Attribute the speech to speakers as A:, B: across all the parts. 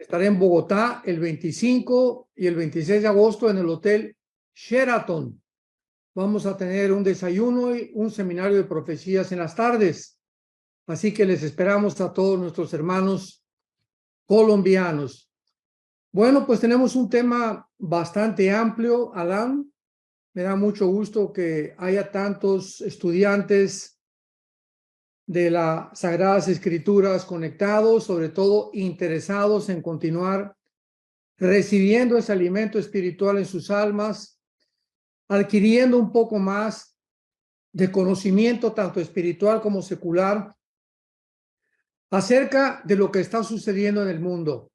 A: Estaré en Bogotá el 25 y el 26 de agosto en el Hotel Sheraton. Vamos a tener un desayuno y un seminario de profecías en las tardes. Así que les esperamos a todos nuestros hermanos colombianos. Bueno, pues tenemos un tema bastante amplio, Alan. Me da mucho gusto que haya tantos estudiantes de las Sagradas Escrituras conectados, sobre todo interesados en continuar recibiendo ese alimento espiritual en sus almas, adquiriendo un poco más de conocimiento tanto espiritual como secular acerca de lo que está sucediendo en el mundo.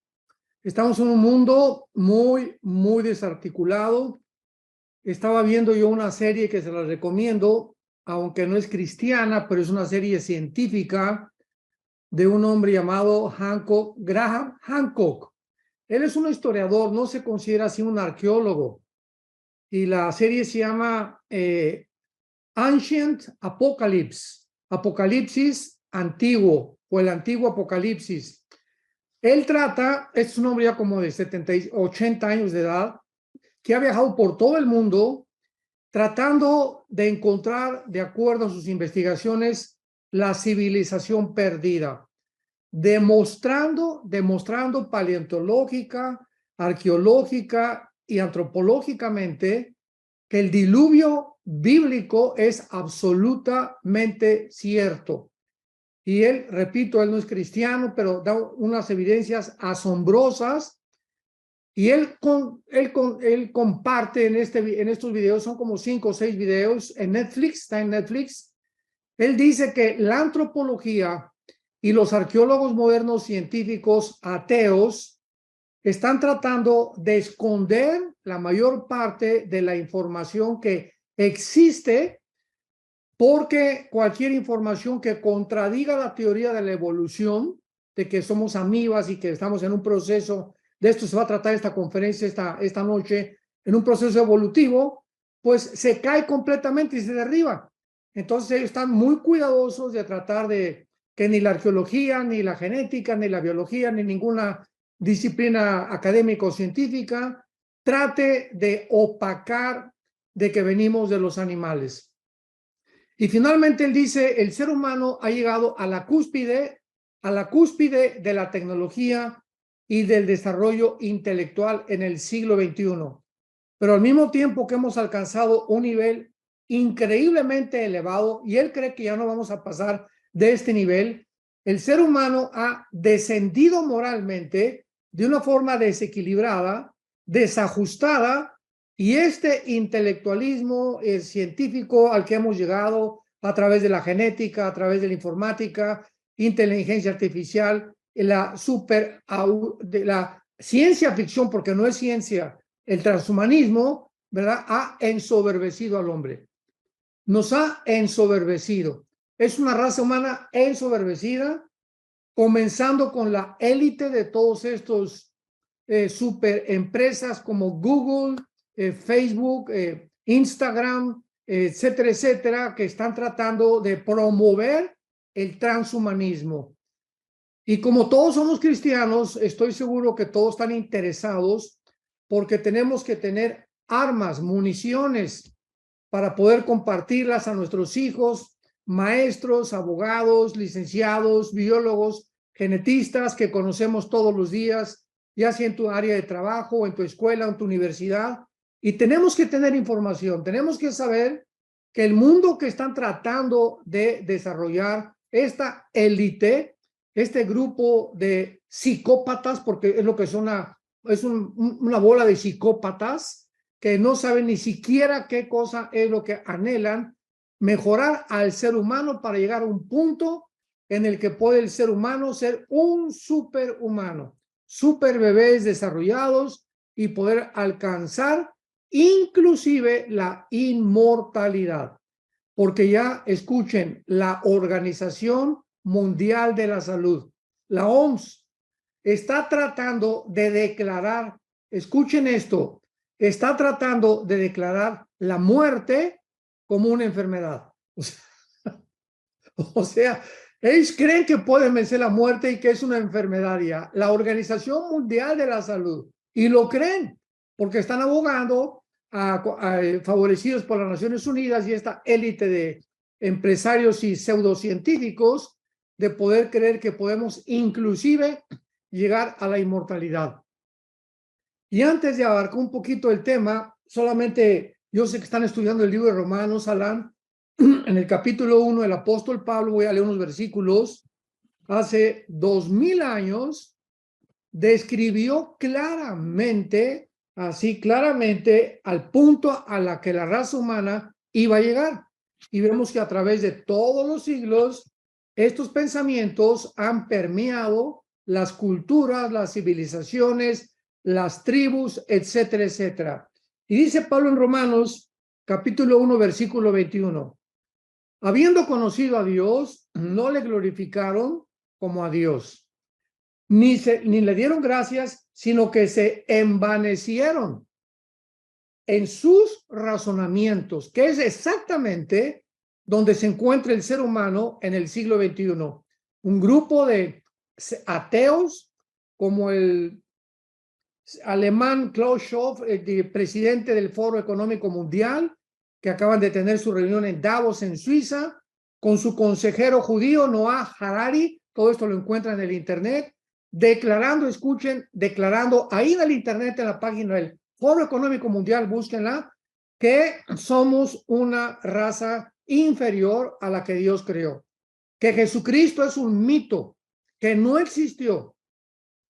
A: Estamos en un mundo muy desarticulado. Estaba viendo yo una serie que se la recomiendo, aunque no es cristiana, pero es una serie científica de un hombre llamado Graham Hancock. Él es un historiador, no se considera así un arqueólogo. Y la serie se llama Ancient Apocalypse, Apocalipsis antiguo o el antiguo Apocalipsis. Él trata, es un hombre ya como de 80 años de edad, que ha viajado por todo el mundo tratando de encontrar, de acuerdo a sus investigaciones, la civilización perdida, demostrando paleontológica, arqueológica y antropológicamente que el diluvio bíblico es absolutamente cierto. Y él, repito, él no es cristiano, pero da unas evidencias asombrosas. Y él comparte en estos videos, son como 5 o 6 videos en Netflix, está en Netflix. Él dice que la antropología y los arqueólogos modernos científicos ateos están tratando de esconder la mayor parte de la información que existe, porque cualquier información que contradiga la teoría de la evolución, de que somos amibas y que estamos en un proceso, de esto se va a tratar esta conferencia esta noche, en un proceso evolutivo, pues se cae completamente y se derriba. Entonces ellos están muy cuidadosos de tratar de que ni la arqueología, ni la genética, ni la biología, ni ninguna disciplina académica o científica trate de opacar de que venimos de los animales. Y finalmente él dice, el ser humano ha llegado a la cúspide de la tecnología y del desarrollo intelectual en el siglo XXI. Pero al mismo tiempo que hemos alcanzado un nivel increíblemente elevado, y él cree que ya no vamos a pasar de este nivel, el ser humano ha descendido moralmente de una forma desequilibrada, desajustada, y este intelectualismo científico al que hemos llegado a través de la genética, a través de la informática, inteligencia artificial, de la ciencia ficción, porque no es ciencia, el transhumanismo, ¿verdad?, ha ensoberbecido al hombre. Nos ha ensoberbecido. Es una raza humana ensoberbecida, comenzando con la élite de todos estos super empresas como Google, Facebook, Instagram, etcétera, etcétera, que están tratando de promover el transhumanismo. Y como todos somos cristianos, estoy seguro que todos están interesados porque tenemos que tener armas, municiones para poder compartirlas a nuestros hijos, maestros, abogados, licenciados, biólogos, genetistas que conocemos todos los días, ya sea en tu área de trabajo, o en tu escuela, o en tu universidad. Y tenemos que tener información, tenemos que saber que el mundo que están tratando de desarrollar esta élite, este grupo de psicópatas, porque es lo que son una bola de psicópatas que no saben ni siquiera qué cosa es lo que anhelan, mejorar al ser humano para llegar a un punto en el que puede el ser humano ser un superhumano, super bebés desarrollados y poder alcanzar inclusive la inmortalidad. Porque ya escuchen, la Organización Mundial de la Salud, la OMS, está tratando de declarar, escuchen esto, está tratando de declarar la muerte como una enfermedad. O sea, Ellos creen que pueden vencer la muerte y que es una enfermedad ya. La Organización Mundial de la Salud. Y lo creen, porque están abogando favorecidos por las Naciones Unidas y esta élite de empresarios y pseudocientíficos de poder creer que podemos inclusive llegar a la inmortalidad. Y antes de abarcar un poquito el tema, solamente yo sé que están estudiando el libro de Romanos, Alan. En el capítulo 1, el apóstol Pablo, voy a leer unos versículos, hace 2000 años, describió claramente, así claramente, al punto a la que la raza humana iba a llegar. Y vemos que a través de todos los siglos, estos pensamientos han permeado las culturas, las civilizaciones, las tribus, etcétera, etcétera. Y dice Pablo en Romanos, capítulo 1, versículo 21. Habiendo conocido a Dios, no le glorificaron como a Dios, ni le dieron gracias, sino que se envanecieron en sus razonamientos, que es exactamente donde se encuentra el ser humano en el siglo XXI. Un grupo de ateos, como el alemán Klaus Schwab, el presidente del Foro Económico Mundial, que acaban de tener su reunión en Davos, en Suiza, con su consejero judío Noah Harari. Todo esto lo encuentran en el internet, declarando, escuchen, declarando ahí en el internet, en la página del Foro Económico Mundial, búsquenla, que somos una raza inferior a la que Dios creó, que Jesucristo es un mito, que no existió,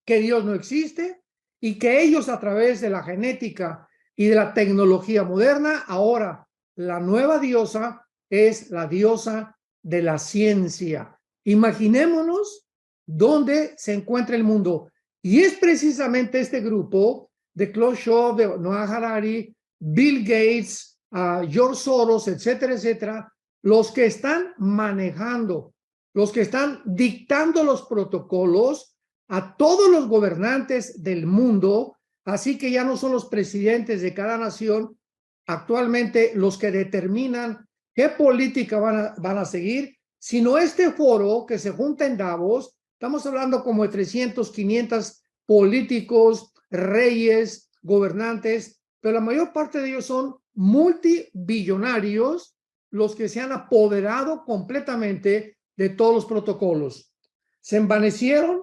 A: que Dios no existe, y que ellos, a través de la genética y de la tecnología moderna, ahora la nueva diosa es la diosa de la ciencia. Imaginémonos dónde se encuentra el mundo. Y es precisamente este grupo de Klaus Schwab, de Noah Harari, Bill Gates, George Soros, etcétera, etcétera, los que están manejando, los que están dictando los protocolos a todos los gobernantes del mundo. Así que ya no son los presidentes de cada nación actualmente los que determinan qué política van a seguir, sino este foro que se junta en Davos. Estamos hablando como de 300, 500 políticos, reyes, gobernantes, pero la mayor parte de ellos son multibillonarios, los que se han apoderado completamente de todos los protocolos. Se envanecieron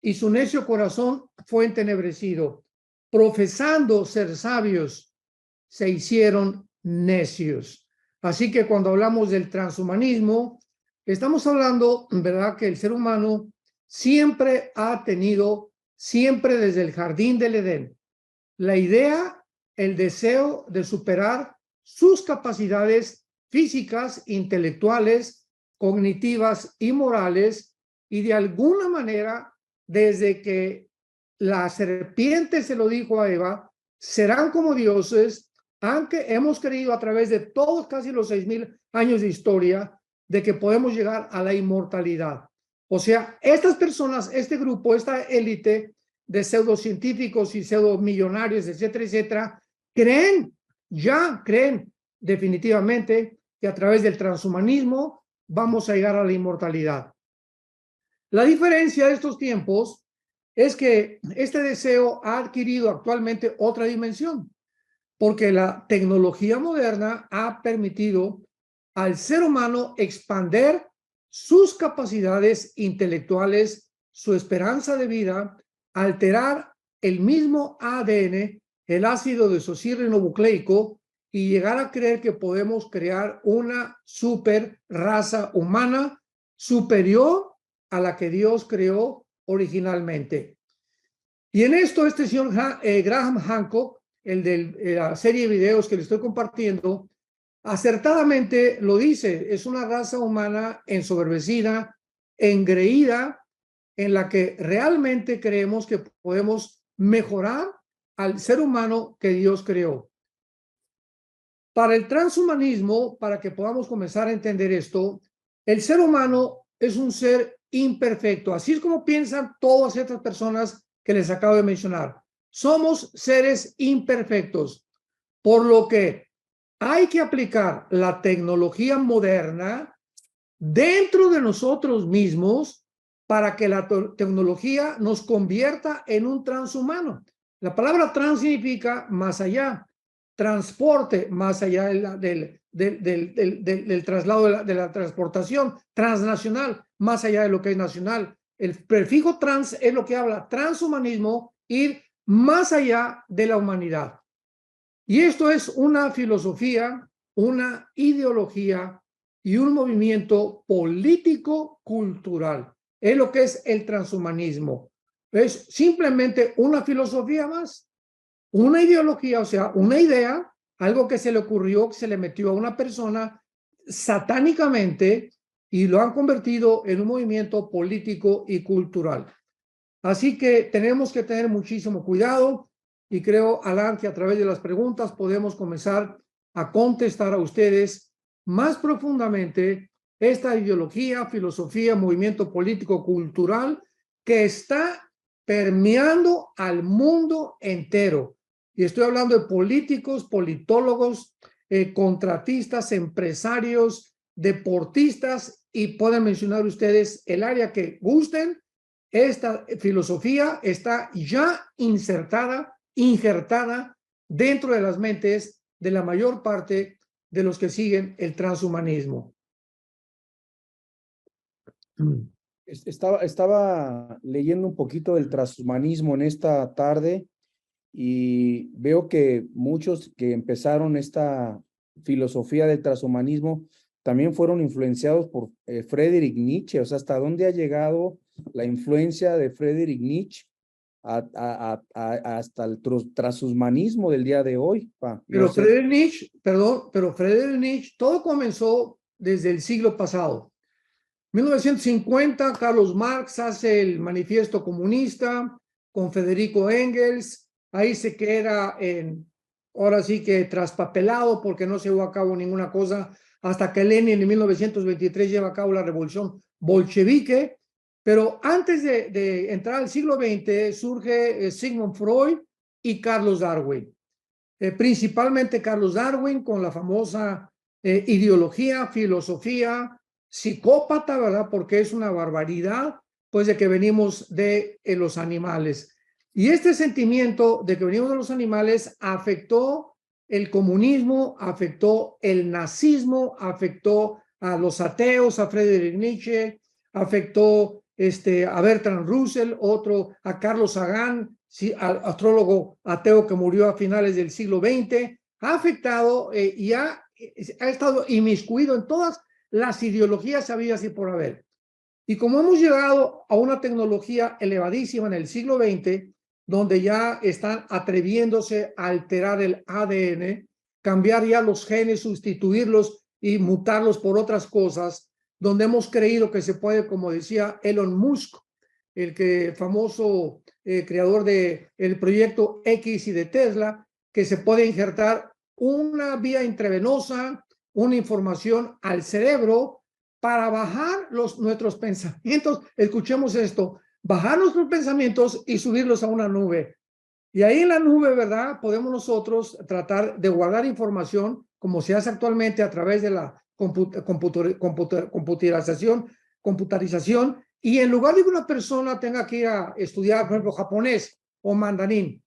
A: y su necio corazón fue entenebrecido. Profesando ser sabios, se hicieron necios. Así que cuando hablamos del transhumanismo, estamos hablando, ¿verdad?, que el ser humano siempre ha tenido, siempre desde el jardín del Edén, la idea, el deseo de superar sus capacidades físicas, intelectuales, cognitivas y morales, y de alguna manera, desde que la serpiente se lo dijo a Eva, serán como dioses, aunque hemos creído a través de todos casi los 6000 años de historia de que podemos llegar a la inmortalidad. O sea, estas personas, este grupo, esta élite de pseudocientíficos y pseudomillonarios, etcétera, etcétera, creen definitivamente que a través del transhumanismo vamos a llegar a la inmortalidad. La diferencia de estos tiempos es que este deseo ha adquirido actualmente otra dimensión, porque la tecnología moderna ha permitido al ser humano expandir sus capacidades intelectuales, su esperanza de vida, alterar el mismo ADN, el ácido desoxirribonucleico, y llegar a creer que podemos crear una super raza humana superior a la que Dios creó originalmente. Y en esto este señor Graham Hancock, el de la serie de videos que le estoy compartiendo, acertadamente lo dice: es una raza humana ensoberbecida, engreída, en la que realmente creemos que podemos mejorar al ser humano que Dios creó. Para el transhumanismo, para que podamos comenzar a entender esto, el ser humano es un ser imperfecto, así es como piensan todas estas personas que les acabo de mencionar. Somos seres imperfectos, por lo que hay que aplicar la tecnología moderna dentro de nosotros mismos para que la tecnología nos convierta en un transhumano. La palabra trans significa más allá, transporte más allá del traslado de la transportación, transnacional, más allá de lo que es nacional. El prefijo trans es lo que habla transhumanismo, ir más allá de la humanidad. Y esto es una filosofía, una ideología y un movimiento político-cultural. Es lo que es el transhumanismo. Es simplemente una filosofía más, una ideología, o sea, una idea, algo que se le ocurrió, que se le metió a una persona satánicamente y lo han convertido en un movimiento político y cultural. Así que tenemos que tener muchísimo cuidado y creo, Alan, que a través de las preguntas podemos comenzar a contestar a ustedes más profundamente esta ideología, filosofía, movimiento político, cultural que está permeando al mundo entero. Y estoy hablando de políticos, politólogos, contratistas, empresarios, deportistas y pueden mencionar ustedes el área que gusten. Esta filosofía está ya injertada dentro de las mentes de la mayor parte de los que siguen el transhumanismo.
B: Estaba leyendo un poquito del transhumanismo en esta tarde y veo que muchos que empezaron esta filosofía del transhumanismo también fueron influenciados por Friedrich Nietzsche. O sea, ¿hasta dónde ha llegado la influencia de Friedrich Nietzsche hasta el transhumanismo del día de hoy?
A: Pero Friedrich Nietzsche, perdón, pero Friedrich Nietzsche, todo comenzó desde el siglo pasado. 1950, Carlos Marx hace el Manifiesto Comunista con Federico Engels. Ahí se queda ahora sí que traspapelado porque no se llevó a cabo ninguna cosa hasta que Lenin en 1923 lleva a cabo la revolución bolchevique. Pero antes de entrar al siglo XX surge Sigmund Freud y Carlos Darwin. Principalmente Carlos Darwin con la famosa ideología, filosofía, psicópata, ¿verdad? Porque es una barbaridad, pues de que venimos de los animales. Y este sentimiento de que venimos de los animales afectó el comunismo, afectó el nazismo, afectó a los ateos, a Friedrich Nietzsche, afectó a Bertrand Russell, otro, a Carlos Sagan, astrólogo ateo que murió a finales del siglo XX, ha afectado y ha estado inmiscuido en todas las ideologías habidas y por haber. Y como hemos llegado a una tecnología elevadísima en el siglo XX, donde ya están atreviéndose a alterar el ADN, cambiar ya los genes, sustituirlos y mutarlos por otras cosas, donde hemos creído que se puede, como decía Elon Musk, el famoso creador del proyecto X y de Tesla, que se puede injertar una vía intravenosa, una información al cerebro para bajar nuestros pensamientos. Escuchemos esto, bajar nuestros pensamientos y subirlos a una nube. Y ahí en la nube, ¿verdad? Podemos nosotros tratar de guardar información como se hace actualmente a través de la computarización, y en lugar de que una persona tenga que ir a estudiar, por ejemplo, japonés o mandarín,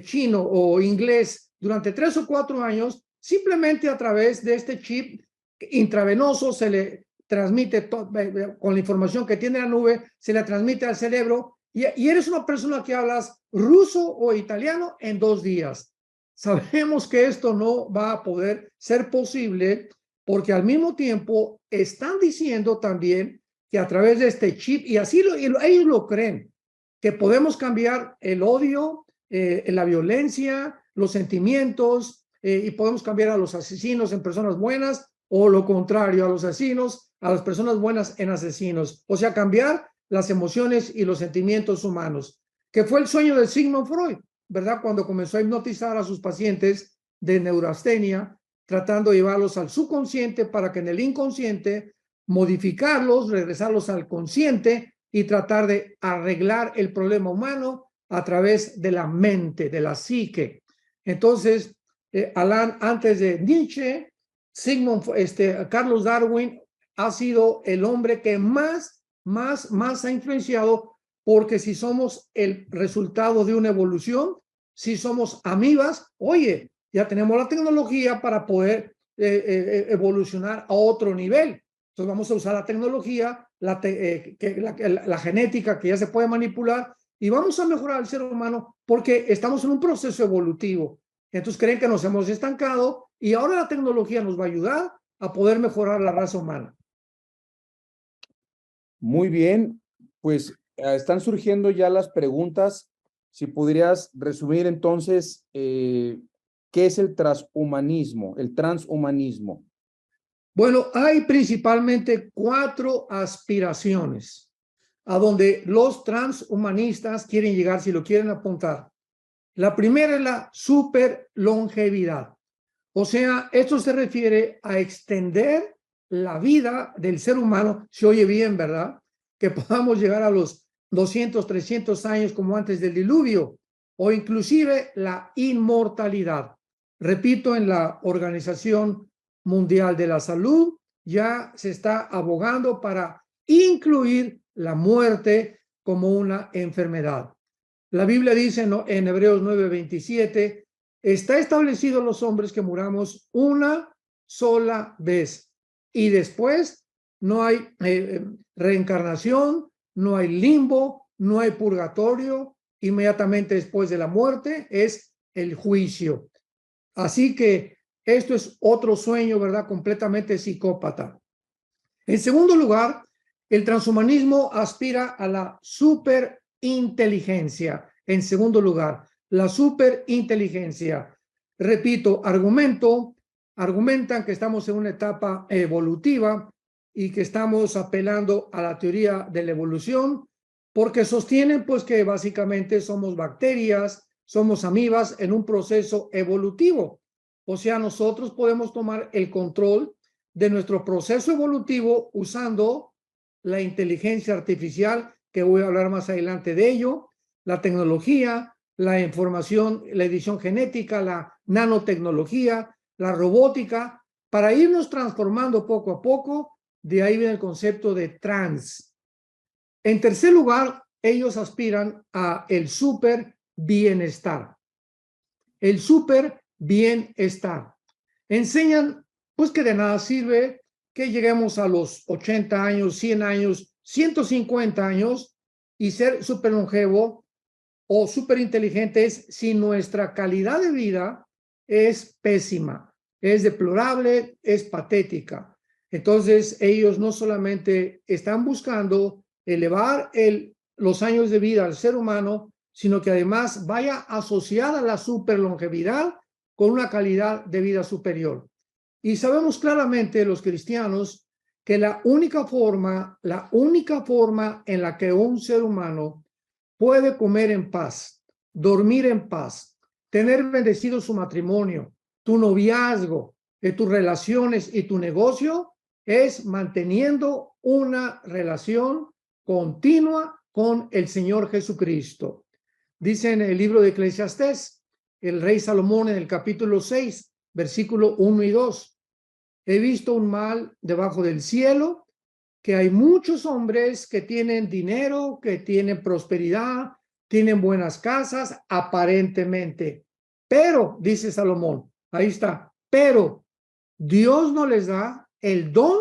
A: chino o inglés durante 3 o 4 años, simplemente a través de este chip intravenoso se le transmite con la información que tiene la nube, se le transmite al cerebro y eres una persona que hablas ruso o italiano en 2 días. Sabemos que esto no va a poder ser posible porque al mismo tiempo están diciendo también que a través de este chip, y así ellos lo creen, que podemos cambiar el odio, la violencia, los sentimientos, y podemos cambiar a los asesinos en personas buenas, o lo contrario, a los asesinos, a las personas buenas en asesinos. O sea, cambiar las emociones y los sentimientos humanos, que fue el sueño de Sigmund Freud, ¿verdad? Cuando comenzó a hipnotizar a sus pacientes de neurastenia, tratando de llevarlos al subconsciente para que en el inconsciente modificarlos, regresarlos al consciente y tratar de arreglar el problema humano a través de la mente, de la psique. Entonces, Alan, antes de Nietzsche, Carlos Darwin ha sido el hombre que más ha influenciado, porque si somos el resultado de una evolución, si somos amibas, oye, ya tenemos la tecnología para poder evolucionar a otro nivel. Entonces vamos a usar la tecnología, la genética que ya se puede manipular, y vamos a mejorar al ser humano porque estamos en un proceso evolutivo. Entonces creen que nos hemos estancado y ahora la tecnología nos va a ayudar a poder mejorar la raza humana.
B: Muy bien, pues están surgiendo ya las preguntas. Si podrías resumir entonces, ¿qué es el transhumanismo? El transhumanismo.
A: Bueno, hay principalmente 4 aspiraciones a donde los transhumanistas quieren llegar, si lo quieren apuntar. La primera es la superlongevidad. O sea, esto se refiere a extender la vida del ser humano, se oye bien, ¿verdad? Que podamos llegar a los 200, 300 años como antes del diluvio, o inclusive la inmortalidad. Repito, en la Organización Mundial de la Salud ya se está abogando para incluir la muerte como una enfermedad. La Biblia dice en Hebreos 9:27, está establecido los hombres que muramos una sola vez y después no hay reencarnación, no hay limbo, no hay purgatorio, inmediatamente después de la muerte es el juicio. Así que esto es otro sueño, ¿verdad? Completamente psicópata. En segundo lugar, el transhumanismo aspira a la superinteligencia. En segundo lugar, la superinteligencia. Repito, argumentan que estamos en una etapa evolutiva y que estamos apelando a la teoría de la evolución, porque sostienen pues que básicamente somos bacterias, somos amibas en un proceso evolutivo. O sea, nosotros podemos tomar el control de nuestro proceso evolutivo usando la inteligencia artificial, que voy a hablar más adelante de ello, la tecnología, la información, la edición genética, la nanotecnología, la robótica, para irnos transformando poco a poco. De ahí viene el concepto de trans. En tercer lugar, ellos aspiran a el super bienestar. El super bienestar. Enseñan pues que de nada sirve que lleguemos a los 80 años, 100 años, 150 años y ser súper longevo o súper inteligentes si nuestra calidad de vida es pésima, es deplorable, es patética. Entonces ellos no solamente están buscando elevar los años de vida al ser humano, sino que además vaya asociada a la superlongevidad con una calidad de vida superior. Y sabemos claramente los cristianos que la única forma en la que un ser humano puede comer en paz, dormir en paz, tener bendecido su matrimonio, tu noviazgo, tus relaciones y tu negocio, es manteniendo una relación continua con el Señor Jesucristo. Dice en el libro de Eclesiastés, el rey Salomón en el capítulo 6, versículo 1 y 2, he visto un mal debajo del cielo, que hay muchos hombres que tienen dinero, que tienen prosperidad, tienen buenas casas, aparentemente. Pero, dice Salomón, ahí está, pero Dios no les da el don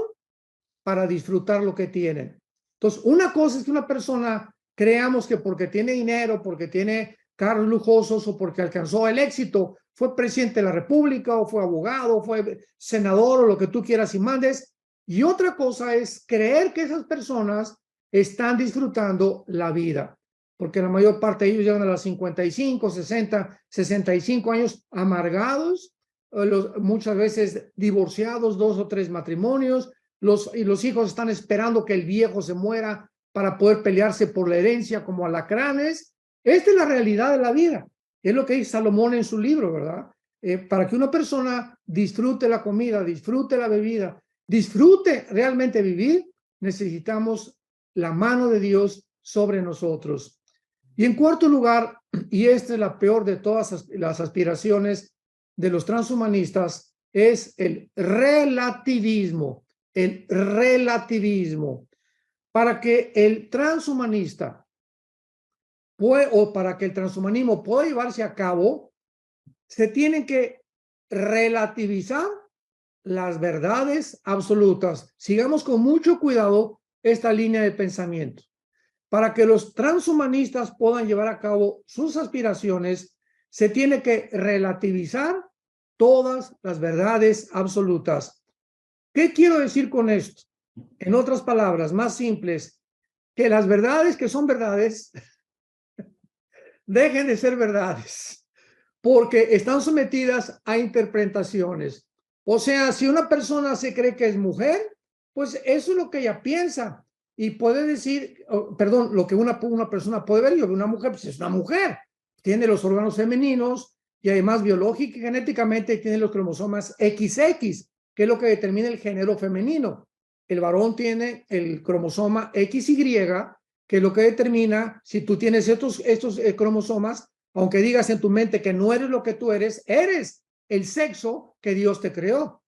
A: para disfrutar lo que tienen. Entonces, una cosa es que una persona creamos que porque tiene dinero, porque tiene carros lujosos o porque alcanzó el éxito, fue presidente de la República o fue abogado, o fue senador o lo que tú quieras y mandes. Y otra cosa es creer que esas personas están disfrutando la vida, porque la mayor parte de ellos llegan a los 55, 60, 65 años amargados, muchas veces divorciados, 2 o 3 matrimonios, los hijos están esperando que el viejo se muera para poder pelearse por la herencia como alacranes. Esta es la realidad de la vida. Es lo que dice Salomón en su libro, ¿verdad? Para que una persona disfrute la comida, disfrute la bebida, disfrute realmente vivir, necesitamos la mano de Dios sobre nosotros. Y en cuarto lugar, y esta es la peor de todas las aspiraciones de los transhumanistas, es el relativismo. el relativismo. Para que el transhumanista o para que el transhumanismo pueda llevarse a cabo, se tienen que relativizar las verdades absolutas. Sigamos con mucho cuidado esta línea de pensamiento. Para que los transhumanistas puedan llevar a cabo sus aspiraciones, se tiene que relativizar todas las verdades absolutas. ¿Qué quiero decir con esto? En otras palabras, más simples, que las verdades que son verdades dejen de ser verdades, porque están sometidas a interpretaciones. O sea, si una persona se cree que es mujer, pues eso es lo que ella piensa. Y puede decir, perdón, lo que una persona puede ver, yo veo una mujer, pues es una mujer. Tiene los órganos femeninos y además biológica y genéticamente tiene los cromosomas XX, que es lo que determina el género femenino. El varón tiene el cromosoma XY, que es lo que determina si tú tienes estos cromosomas, aunque digas en tu mente que no eres lo que tú eres el sexo que Dios te creó.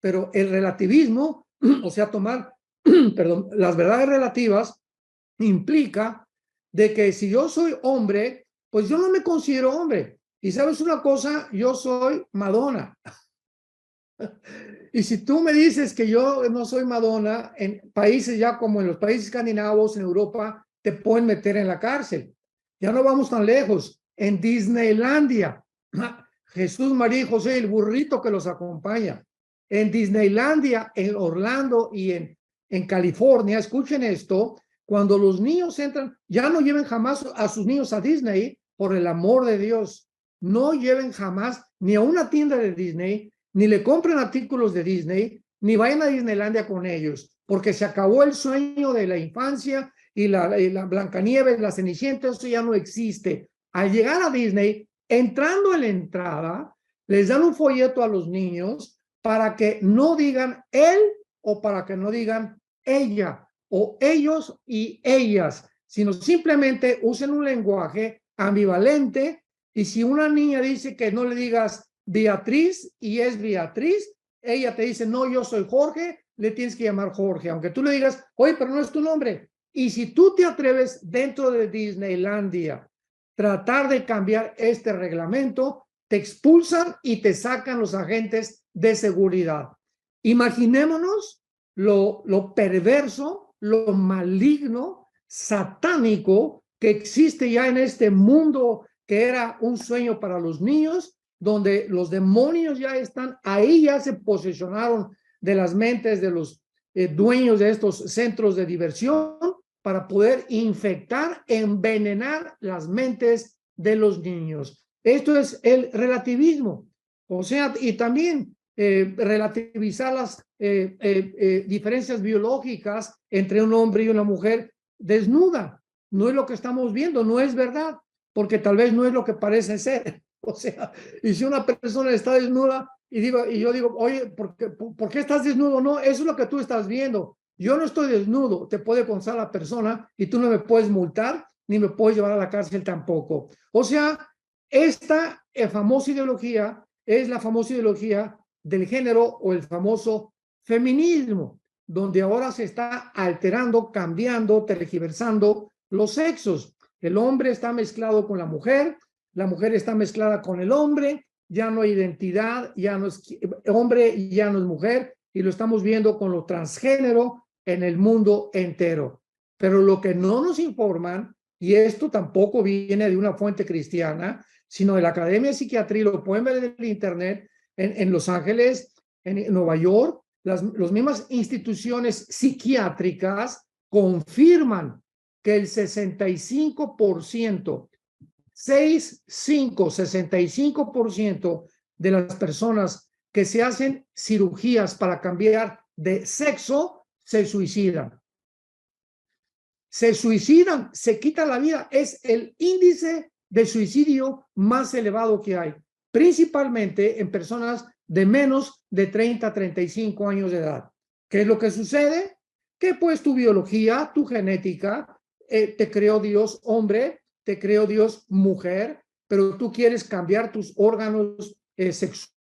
A: Pero el relativismo, o sea, tomar, perdón, las verdades relativas, implica de que si yo soy hombre, pues yo no me considero hombre. Y sabes una cosa, yo soy Madonna. Y si tú me dices que yo no soy Madonna, en países ya como en los países escandinavos, en Europa, te pueden meter en la cárcel. Ya no vamos tan lejos. En Disneylandia, Jesús, María y José, el burrito que los acompaña. En Disneylandia, en Orlando y en California, escuchen esto, cuando los niños entran, ya no lleven jamás a sus niños a Disney, por el amor de Dios. No lleven jamás ni a una tienda de Disney, ni le compren artículos de Disney, ni vayan a Disneylandia con ellos, porque se acabó el sueño de la infancia y la Blancanieves, la Cenicienta, eso ya no existe. Al llegar a Disney, entrando en la entrada, les dan un folleto a los niños para que no digan él o para que no digan ella o ellos y ellas, sino simplemente usen un lenguaje ambivalente. Y si una niña dice que no le digas Beatriz y es Beatriz, ella te dice, no, yo soy Jorge, le tienes que llamar Jorge, aunque tú le digas, oye, pero no es tu nombre. Y si tú te atreves dentro de Disneylandia tratar de cambiar este reglamento, te expulsan y te sacan los agentes de seguridad. Imaginémonos lo perverso, lo maligno, satánico que existe ya en este mundo que era un sueño para los niños, donde los demonios ya están ahí, ya se posesionaron de las mentes de los dueños de estos centros de diversión para poder infectar, envenenar las mentes de los niños. Esto es el relativismo. O sea, y también relativizar las diferencias biológicas entre un hombre y una mujer desnuda. No es lo que estamos viendo, no es verdad, porque tal vez no es lo que parece ser. O sea, y si una persona está desnuda y yo digo, oye, ¿por qué estás desnudo? No, eso es lo que tú estás viendo. Yo no estoy desnudo, te puede constar la persona y tú no me puedes multar ni me puedes llevar a la cárcel tampoco. O sea, esta famosa ideología es la famosa ideología del género o el famoso feminismo, donde ahora se está alterando, cambiando, tergiversando los sexos. El hombre está mezclado con la mujer está mezclada con el hombre, ya no hay identidad, ya no es hombre y ya no es mujer, y lo estamos viendo con lo transgénero en el mundo entero. Pero lo que no nos informan, y esto tampoco viene de una fuente cristiana, sino de la Academia de Psiquiatría, lo pueden ver en el internet, en Los Ángeles, en Nueva York, las mismas instituciones psiquiátricas confirman que el 65%, 65% de las personas que se hacen cirugías para cambiar de sexo se suicidan. Se suicidan, se quitan la vida. Es el índice de suicidio más elevado que hay, principalmente en personas de menos de 30 a 35 años de edad. ¿Qué es lo que sucede? Que pues tu biología, tu genética, te creó Dios hombre, te creó Dios mujer, pero tú quieres cambiar tus órganos sexuales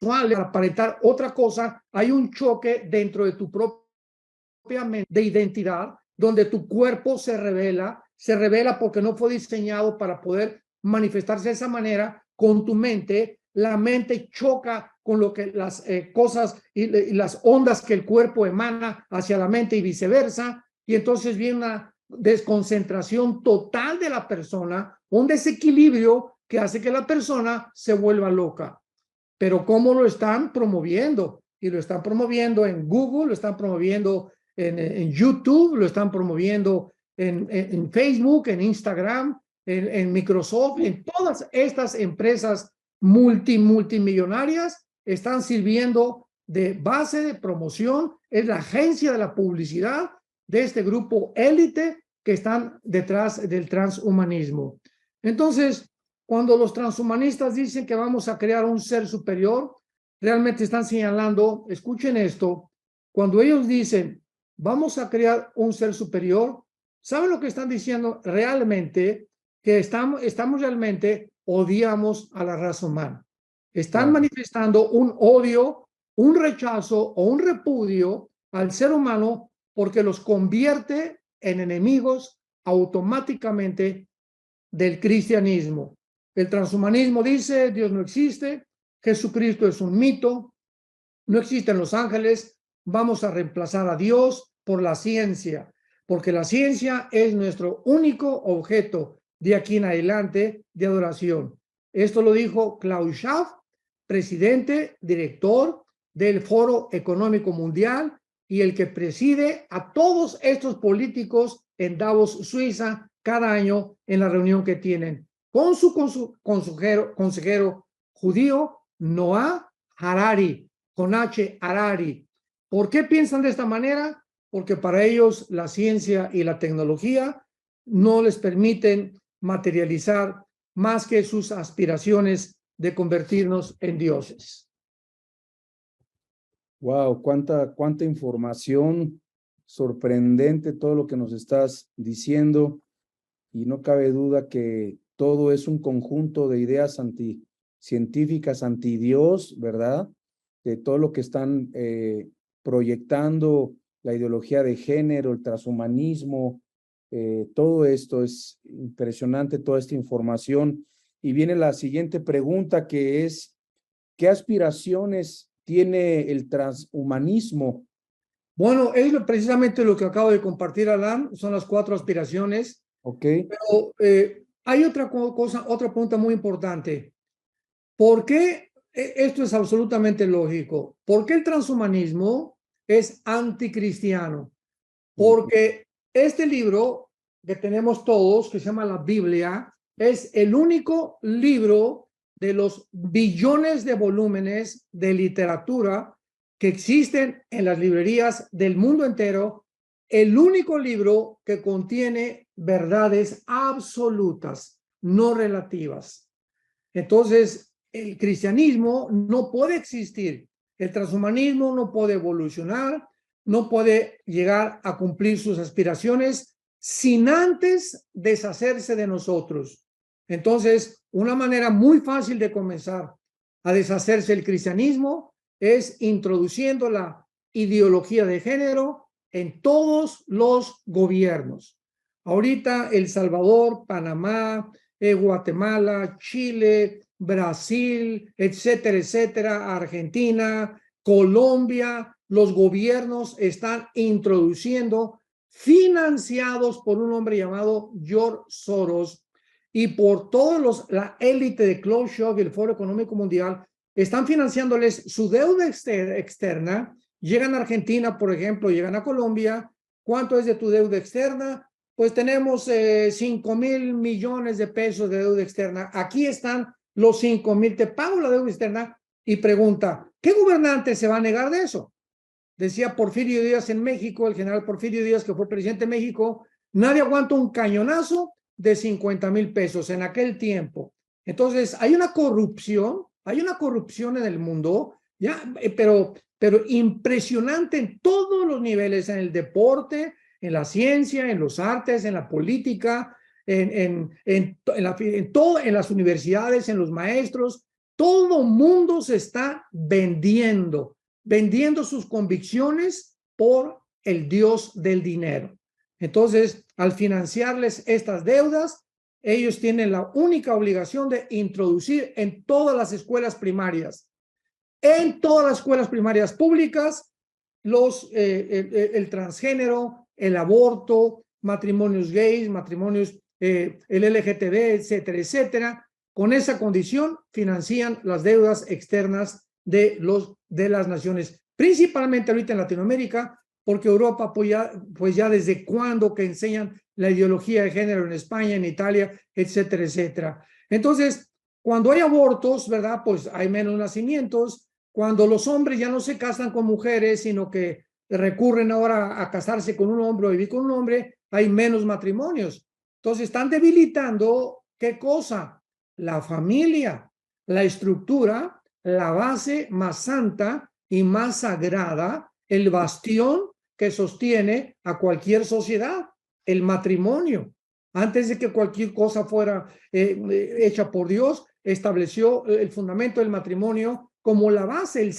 A: para aparentar otra cosa, hay un choque dentro de tu propia mente de identidad, donde tu cuerpo se revela porque no fue diseñado para poder manifestarse de esa manera con tu mente. La mente choca con lo que las cosas y las ondas que el cuerpo emana hacia la mente y viceversa, y entonces viene una desconcentración total de la persona, un desequilibrio que hace que la persona se vuelva loca. Pero ¿cómo lo están promoviendo? Y lo están promoviendo en Google, lo están promoviendo en YouTube, lo están promoviendo en Facebook, en Instagram, en Microsoft, en todas estas empresas multimillonarias están sirviendo de base de promoción. Es la agencia de la publicidad de este grupo élite que están detrás del transhumanismo. Entonces, cuando los transhumanistas dicen que vamos a crear un ser superior, realmente están señalando, escuchen esto, cuando ellos dicen, vamos a crear un ser superior, ¿saben lo que están diciendo realmente? Que estamos realmente odiamos a la raza humana. Están manifestando un odio, un rechazo o un repudio al ser humano porque los convierte en enemigos automáticamente del cristianismo. El transhumanismo dice, Dios no existe, Jesucristo es un mito, no existen los ángeles, vamos a reemplazar a Dios por la ciencia, porque la ciencia es nuestro único objeto de aquí en adelante de adoración. Esto lo dijo Klaus Schwab, presidente, director del Foro Económico Mundial y el que preside a todos estos políticos en Davos, Suiza, cada año en la reunión que tienen con su consejero judío, Noah Harari, con H. Harari. ¿Por qué piensan de esta manera? Porque para ellos la ciencia y la tecnología no les permiten materializar más que sus aspiraciones de convertirnos en dioses.
B: Wow, cuánta información, sorprendente todo lo que nos estás diciendo, y no cabe duda que todo es un conjunto de ideas científicas anti Dios, ¿verdad? De todo lo que están proyectando, la ideología de género, el transhumanismo, todo esto es impresionante, toda esta información. Y viene la siguiente pregunta, que es, ¿qué aspiraciones tiene el transhumanismo?
A: Bueno, es precisamente lo que acabo de compartir, Alan, son las 4 aspiraciones.
B: Ok.
A: Pero hay otra cosa, otra pregunta muy importante. ¿Por qué? Esto es absolutamente lógico. ¿Por qué el transhumanismo es anticristiano? Porque este libro que tenemos todos, que se llama la Biblia, es el único libro de los billones de volúmenes de literatura que existen en las librerías del mundo entero, el único libro que contiene verdades absolutas, no relativas. Entonces, el cristianismo no puede existir, el transhumanismo no puede evolucionar, no puede llegar a cumplir sus aspiraciones sin antes deshacerse de nosotros. Entonces, una manera muy fácil de comenzar a deshacerse del cristianismo es introduciendo la ideología de género en todos los gobiernos. Ahorita El Salvador, Panamá, Guatemala, Chile, Brasil, etcétera, etcétera, Argentina, Colombia, los gobiernos están introduciendo, financiados por un hombre llamado George Soros y por todos la élite de Klaus Schwab y el Foro Económico Mundial, están financiándoles su deuda externa. Llegan a Argentina, por ejemplo, llegan a Colombia. ¿Cuánto es de tu deuda externa? Pues tenemos 5,000 millones de pesos de deuda externa. Aquí están los 5,000, te pago la deuda externa. Y pregunta, ¿qué gobernante se va a negar de eso? Decía Porfirio Díaz en México, el general Porfirio Díaz, que fue presidente de México, nadie aguanta un cañonazo de 50,000 pesos en aquel tiempo. Entonces, hay una corrupción en el mundo, ya, pero impresionante en todos los niveles, en el deporte, en la ciencia, en los artes, en la política, en las universidades, en los maestros. Todo mundo se está vendiendo sus convicciones por el Dios del dinero. Entonces, al financiarles estas deudas, ellos tienen la única obligación de introducir en todas las escuelas primarias públicas, el transgénero, el aborto, matrimonios gays, matrimonios, el LGTB, etcétera, etcétera. Con esa condición financian las deudas externas de las naciones, principalmente ahorita en Latinoamérica, porque Europa pues ya desde cuándo que enseñan la ideología de género en España, en Italia, etcétera, etcétera. Entonces, cuando hay abortos, ¿verdad? Pues hay menos nacimientos. Cuando los hombres ya no se casan con mujeres, sino que recurren ahora a casarse con un hombre o vivir con un hombre, hay menos matrimonios. Entonces, están debilitando, ¿qué cosa? La familia, la estructura, la base más santa y más sagrada, el bastión que sostiene a cualquier sociedad, el matrimonio. Antes de que cualquier cosa fuera hecha por Dios, estableció el fundamento del matrimonio como la base, el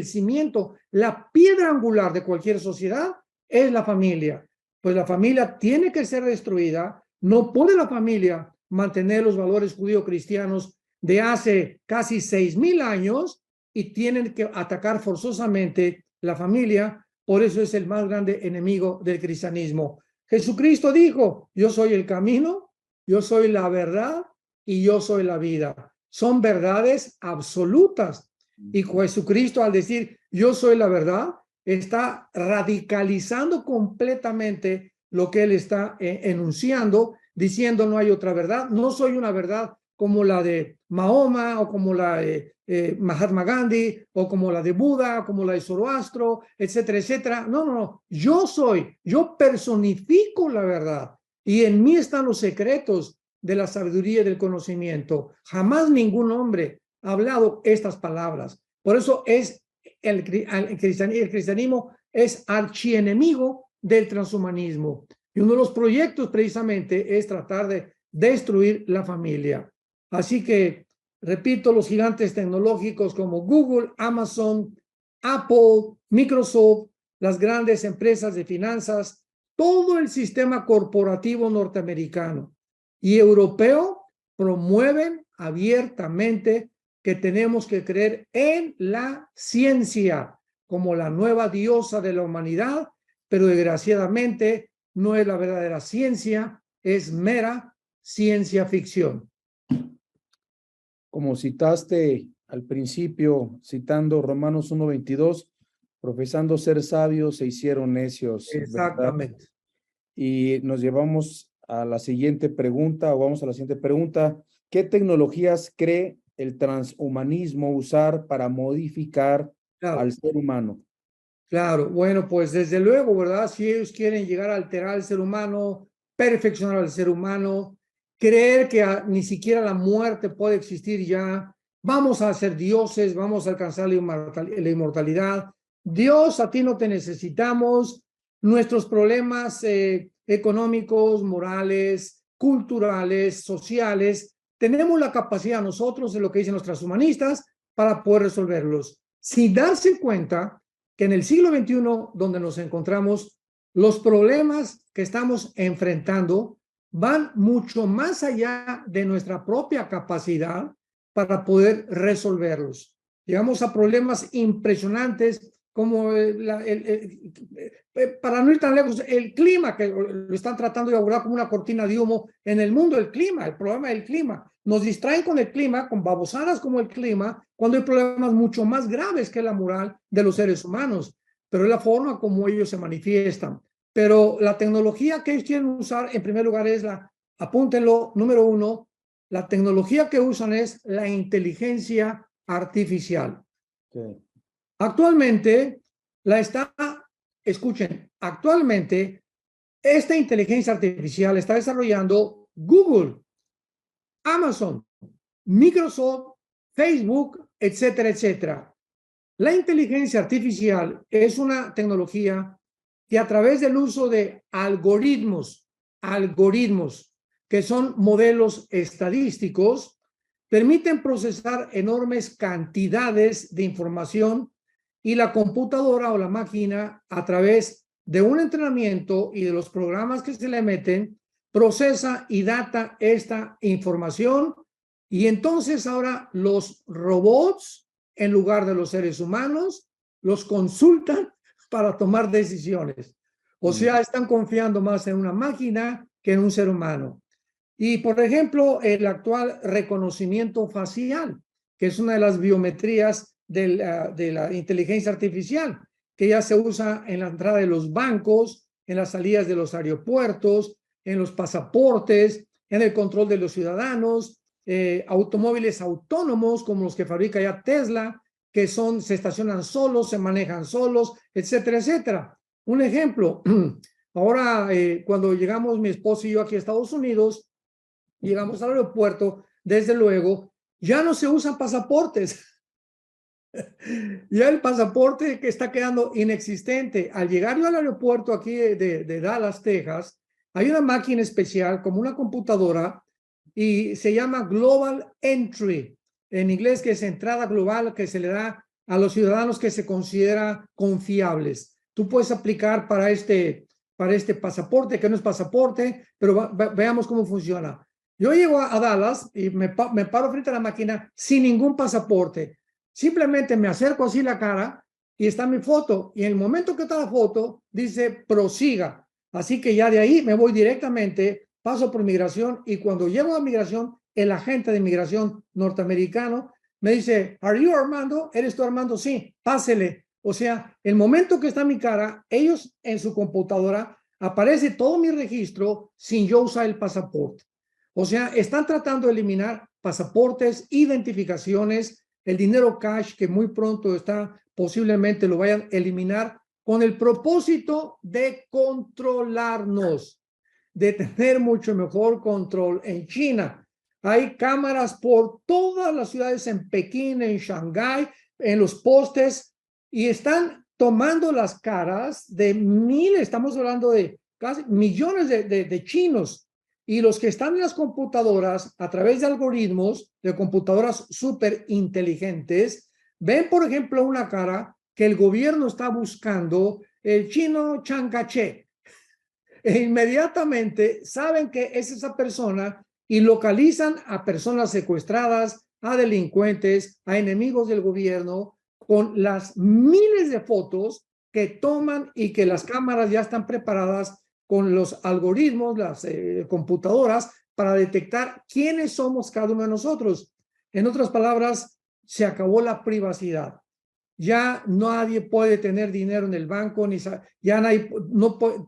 A: cimiento, la piedra angular de cualquier sociedad es la familia. Pues la familia tiene que ser destruida. No puede la familia mantener los valores judío-cristianos de hace casi 6,000 años y tienen que atacar forzosamente la familia. Por eso es el más grande enemigo del cristianismo. Jesucristo dijo, yo soy el camino, yo soy la verdad y yo soy la vida. Son verdades absolutas. Y Jesucristo, al decir yo soy la verdad, está radicalizando completamente lo que él está enunciando, diciendo no hay otra verdad. No soy una verdad como la de Mahoma o como la de Mahatma Gandhi o como la de Buda o como la de Zoroastro, etcétera, etcétera. No, no, no. Yo personifico la verdad y en mí están los secretos de la sabiduría y del conocimiento. Jamás ningún hombre ha hablado estas palabras. Por eso es el cristianismo es archienemigo del transhumanismo. Y uno de los proyectos precisamente es tratar de destruir la familia. Así que, repito, los gigantes tecnológicos como Google, Amazon, Apple, Microsoft, las grandes empresas de finanzas, todo el sistema corporativo norteamericano y europeo promueven abiertamente que tenemos que creer en la ciencia como la nueva diosa de la humanidad, pero desgraciadamente no es la verdadera ciencia, es mera ciencia ficción.
B: Como citaste al principio, citando Romanos 1:22, profesando ser sabios se hicieron necios.
A: Exactamente.
B: ¿Verdad? Y nos llevamos a la siguiente pregunta, o vamos a la siguiente pregunta. ¿Qué tecnologías cree el transhumanismo usar para modificar al ser humano?
A: Claro, bueno, pues desde luego, ¿verdad? Si ellos quieren llegar a alterar al ser humano, perfeccionar al ser humano, creer que ni siquiera la muerte puede existir ya, vamos a ser dioses, vamos a alcanzar la inmortalidad. Dios, a ti no te necesitamos, nuestros problemas económicos, morales, culturales, sociales, tenemos la capacidad nosotros, de lo que dicen los transhumanistas, para poder resolverlos. Sin darse cuenta que en el siglo XXI, donde nos encontramos, los problemas que estamos enfrentando van mucho más allá de nuestra propia capacidad para poder resolverlos. Llegamos a problemas impresionantes como para no ir tan lejos, el clima, que lo están tratando de abordar como una cortina de humo en el mundo, el problema del clima. Nos distraen con el clima, con babosadas como el clima, cuando hay problemas mucho más graves que la moral de los seres humanos, pero es la forma como ellos se manifiestan. Pero la tecnología que ellos quieren usar, en primer lugar, es apúntenlo, número 1, la tecnología que usan es la inteligencia artificial. Okay. Actualmente, actualmente, esta inteligencia artificial está desarrollando Google, Amazon, Microsoft, Facebook, etcétera, etcétera. La inteligencia artificial es una tecnología que a través del uso de algoritmos, que son modelos estadísticos, permiten procesar enormes cantidades de información y la computadora o la máquina, a través de un entrenamiento y de los programas que se le meten, procesa y data esta información, y entonces ahora los robots, en lugar de los seres humanos, los consultan para tomar decisiones. O sea, están confiando más en una máquina que en un ser humano. Y, por ejemplo, el actual reconocimiento facial, que es una de las biometrías de la inteligencia artificial, que ya se usa en la entrada de los bancos, en las salidas de los aeropuertos, en los pasaportes, en el control de los ciudadanos, automóviles autónomos como los que fabrica ya Tesla, que se estacionan solos, se manejan solos, etcétera, etcétera. Un ejemplo, ahora cuando llegamos mi esposo y yo aquí a Estados Unidos, llegamos al aeropuerto, desde luego, ya no se usan pasaportes. Ya el pasaporte que está quedando inexistente. Al llegar yo al aeropuerto aquí de Dallas, Texas, hay una máquina especial como una computadora y se llama Global Entry, en inglés, que es entrada global, que se le da a los ciudadanos que se considera confiables. Tú puedes aplicar para este pasaporte, que no es pasaporte, pero veamos cómo funciona. Yo llego a Dallas y me paro frente a la máquina sin ningún pasaporte. Simplemente me acerco así la cara y está mi foto. Y en el momento que está la foto, dice prosiga. Así que ya de ahí me voy directamente, paso por migración, y cuando llego a migración, el agente de migración norteamericano me dice, ¿Are you Armando? ¿Eres tú Armando? Sí, pásele. O sea, el momento que está mi cara, ellos en su computadora aparece todo mi registro sin yo usar el pasaporte. O sea, están tratando de eliminar pasaportes, identificaciones, el dinero cash, que muy pronto posiblemente lo vayan a eliminar, con el propósito de controlarnos, de tener mucho mejor control. En China hay cámaras por todas las ciudades, en Pekín, en Shanghái, en los postes, y están tomando las caras de miles, estamos hablando de casi millones de chinos. Y los que están en las computadoras, a través de algoritmos de computadoras súper inteligentes, ven, por ejemplo, una cara que el gobierno está buscando, el chino Chiang Kai-shek, e inmediatamente saben que es esa persona y localizan a personas secuestradas, a delincuentes, a enemigos del gobierno, con las miles de fotos que toman y que las cámaras ya están preparadas con los algoritmos, las computadoras, para detectar quiénes somos cada uno de nosotros. En otras palabras, se acabó la privacidad. Ya nadie puede tener dinero en el banco, ya nadie,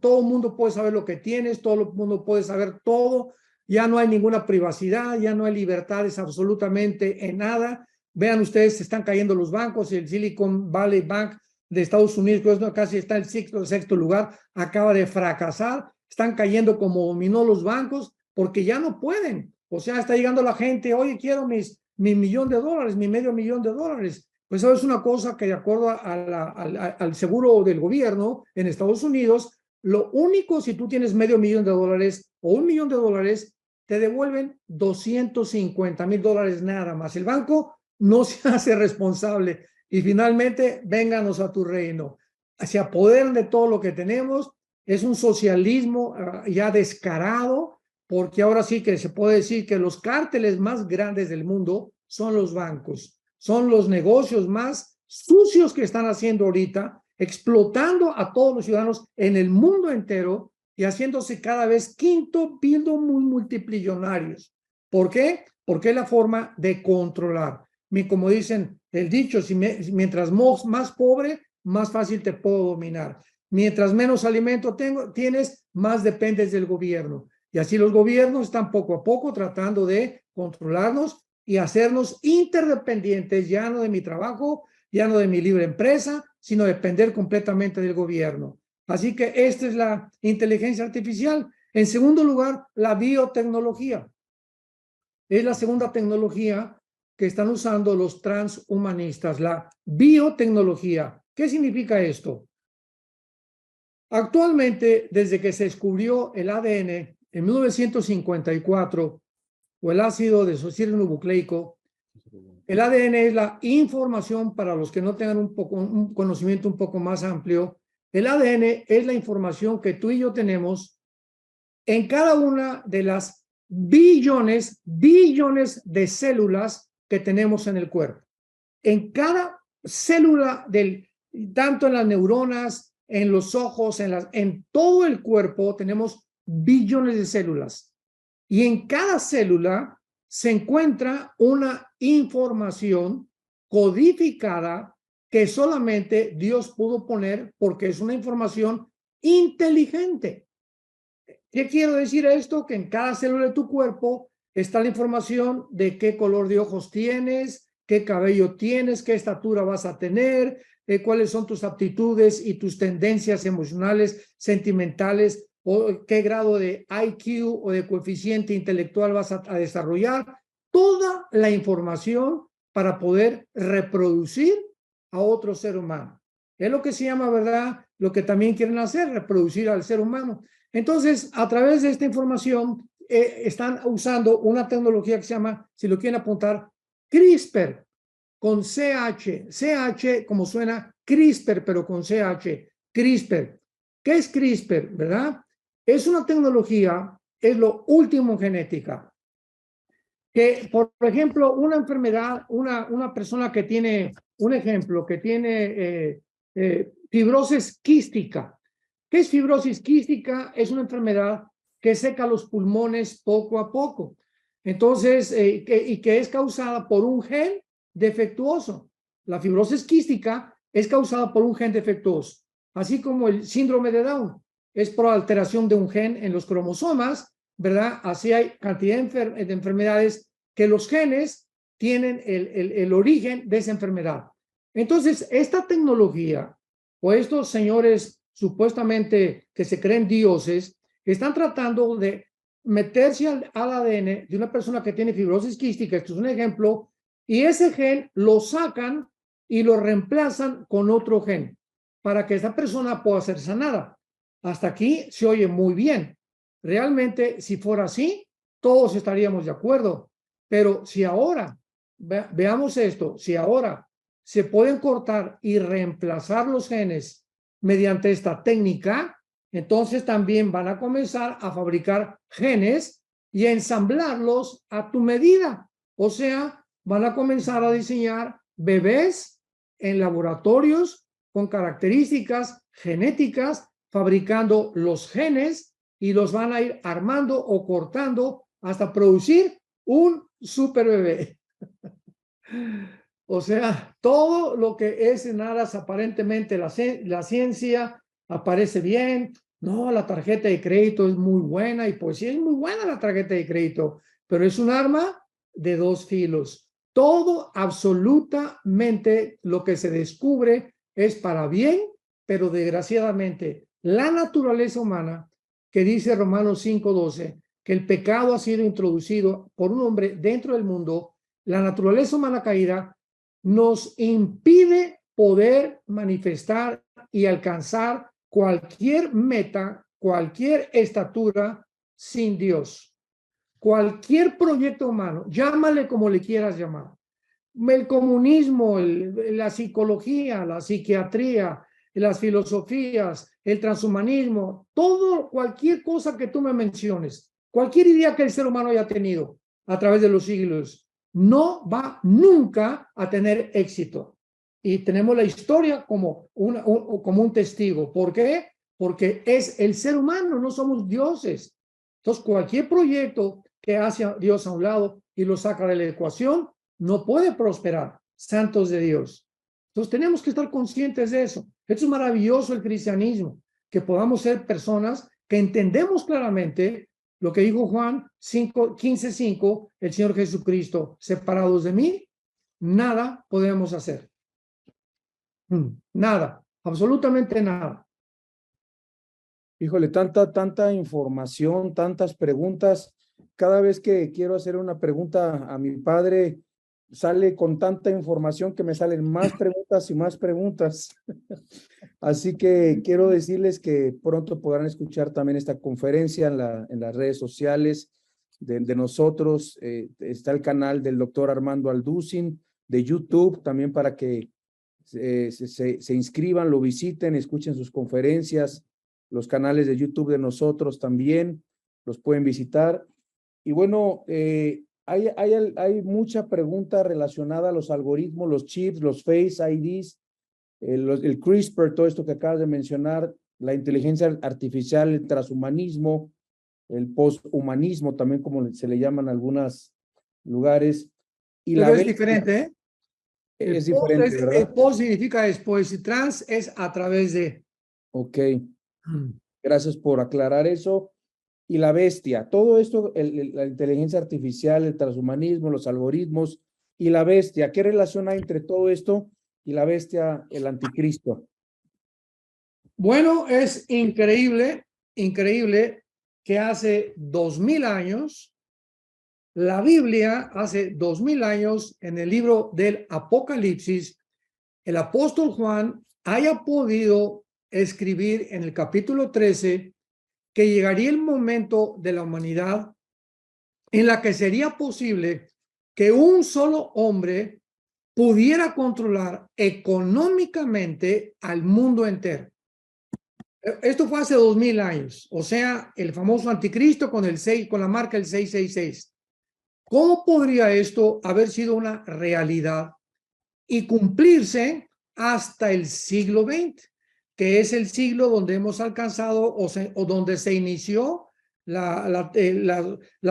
A: todo el mundo puede saber lo que tienes, todo el mundo puede saber todo, ya no hay ninguna privacidad, ya no hay libertades absolutamente en nada. Vean ustedes, se están cayendo los bancos, el Silicon Valley Bank de Estados Unidos, que casi está en el sexto lugar, acaba de fracasar, están cayendo como dominó los bancos, porque ya no pueden. O sea, está llegando la gente, oye, quiero mi $1,000,000, mi $500,000. Pues eso es una cosa que, de acuerdo al seguro del gobierno en Estados Unidos, lo único, si tú tienes $500,000 o $1,000,000, te devuelven $250,000 nada más. El banco no se hace responsable. Y finalmente, vénganos a tu reino. Se apoderan de todo lo que tenemos. Es un socialismo ya descarado, porque ahora sí que se puede decir que los cárteles más grandes del mundo son los bancos. Son los negocios más sucios que están haciendo ahorita, explotando a todos los ciudadanos en el mundo entero y haciéndose cada vez quinto bildo muy multimillonarios. ¿Por qué? Porque es la forma de controlar. Como dicen el dicho, mientras más pobre, más fácil te puedo dominar. Mientras menos alimento tienes, más dependes del gobierno. Y así los gobiernos están poco a poco tratando de controlarnos y hacernos interdependientes, ya no de mi trabajo, ya no de mi libre empresa, sino depender completamente del gobierno. Así que esta es la inteligencia artificial. En segundo lugar, la biotecnología. Es la segunda tecnología que están usando los transhumanistas, la biotecnología. ¿Qué significa esto? Actualmente, desde que se descubrió el ADN en 1954, o el ácido desoxirribonucleico. El ADN es la información, para los que no tengan un conocimiento un poco más amplio, el ADN es la información que tú y yo tenemos en cada una de las billones de células que tenemos en el cuerpo. En cada célula tanto en las neuronas, en los ojos, en todo el cuerpo tenemos billones de células. Y en cada célula se encuentra una información codificada que solamente Dios pudo poner porque es una información inteligente. ¿Qué quiero decir esto? Que en cada célula de tu cuerpo está la información de qué color de ojos tienes, qué cabello tienes, qué estatura vas a tener, cuáles son tus aptitudes y tus tendencias emocionales, sentimentales, o qué grado de IQ o de coeficiente intelectual vas a desarrollar. Toda la información para poder reproducir a otro ser humano. Es lo que se llama, ¿verdad? Lo que también quieren hacer, reproducir al ser humano. Entonces, a través de esta información, están usando una tecnología que se llama, si lo quieren apuntar, CRISPR, con CH. CH, como suena CRISPR, pero con CH. CRISPR. ¿Qué es CRISPR, verdad? Es una tecnología, es lo último en genética. Que, por ejemplo, una enfermedad, una persona que tiene, un ejemplo, que tiene fibrosis quística. ¿Qué es fibrosis quística? Es una enfermedad que seca los pulmones poco a poco. Entonces, y que es causada por un gen defectuoso. La fibrosis quística es causada por un gen defectuoso, así como el síndrome de Down es por alteración de un gen en los cromosomas, ¿verdad? Así hay cantidad de enfermedades que los genes tienen el origen de esa enfermedad. Entonces, esta tecnología o estos señores supuestamente que se creen dioses, están tratando de meterse al ADN de una persona que tiene fibrosis quística, esto es un ejemplo, y ese gen lo sacan y lo reemplazan con otro gen para que esa persona pueda ser sanada. Hasta aquí se oye muy bien. Realmente, si fuera así, todos estaríamos de acuerdo. Pero si ahora, veamos esto, si ahora se pueden cortar y reemplazar los genes mediante esta técnica, entonces también van a comenzar a fabricar genes y a ensamblarlos a tu medida. O sea, van a comenzar a diseñar bebés en laboratorios con características genéticas, fabricando los genes y los van a ir armando o cortando hasta producir un super bebé. O sea, todo lo que es en aras aparentemente la ciencia aparece bien. No, la tarjeta de crédito es muy buena y pues sí es muy buena la tarjeta de crédito, pero es un arma de dos filos. Todo, absolutamente lo que se descubre es para bien, pero desgraciadamente la naturaleza humana, que dice Romanos 5:12, que el pecado ha sido introducido por un hombre dentro del mundo, la naturaleza humana caída nos impide poder manifestar y alcanzar cualquier meta, cualquier estatura sin Dios. Cualquier proyecto humano, llámale como le quieras llamar. El comunismo, la psicología, la psiquiatría, las filosofías, el transhumanismo, todo, cualquier cosa que tú me menciones, cualquier idea que el ser humano haya tenido a través de los siglos, no va nunca a tener éxito. Y tenemos la historia como un testigo. ¿Por qué? Porque es el ser humano, no somos dioses. Entonces, cualquier proyecto que hace a Dios a un lado y lo saca de la ecuación, no puede prosperar. Santos de Dios. Entonces, tenemos que estar conscientes de eso. Esto es maravilloso el cristianismo, que podamos ser personas que entendemos claramente lo que dijo Juan 15:5, el Señor Jesucristo: separados de mí, nada podemos hacer. Nada, absolutamente nada.
B: Híjole, tanta información, tantas preguntas. Cada vez que quiero hacer una pregunta a mi padre, sale con tanta información que me salen más preguntas y más preguntas. Así que quiero decirles que pronto podrán escuchar también esta conferencia en las redes sociales de nosotros. Está el canal del doctor Armando Alducin de YouTube, también para que se inscriban, lo visiten, escuchen sus conferencias. Los canales de YouTube de nosotros también los pueden visitar. Y bueno, hay mucha pregunta relacionada a los algoritmos, los chips, los Face IDs, el CRISPR, todo esto que acabas de mencionar, la inteligencia artificial, el transhumanismo, el posthumanismo, también como se le llaman en algunos lugares. Y
A: Pero
B: la
A: es
B: bestia
A: diferente, ¿eh?
B: es diferente,
A: El
B: ¿verdad?
A: post significa después y trans es a través de.
B: Ok, gracias por aclarar eso. Y la bestia, todo esto, la inteligencia artificial, el transhumanismo, los algoritmos y la bestia, ¿qué relación hay entre todo esto y la bestia, el anticristo?
A: Bueno, es increíble, increíble que hace 2000 años, la Biblia, hace 2000 años, en el libro del Apocalipsis, el apóstol Juan haya podido escribir en el capítulo 13 que llegaría el momento de la humanidad en la que sería posible que un solo hombre pudiera controlar económicamente al mundo entero. Esto fue hace 2000 años, o sea, el famoso anticristo con la marca el 666. ¿Cómo podría esto haber sido una realidad y cumplirse hasta el siglo XX, que es el siglo donde hemos alcanzado o donde se inició la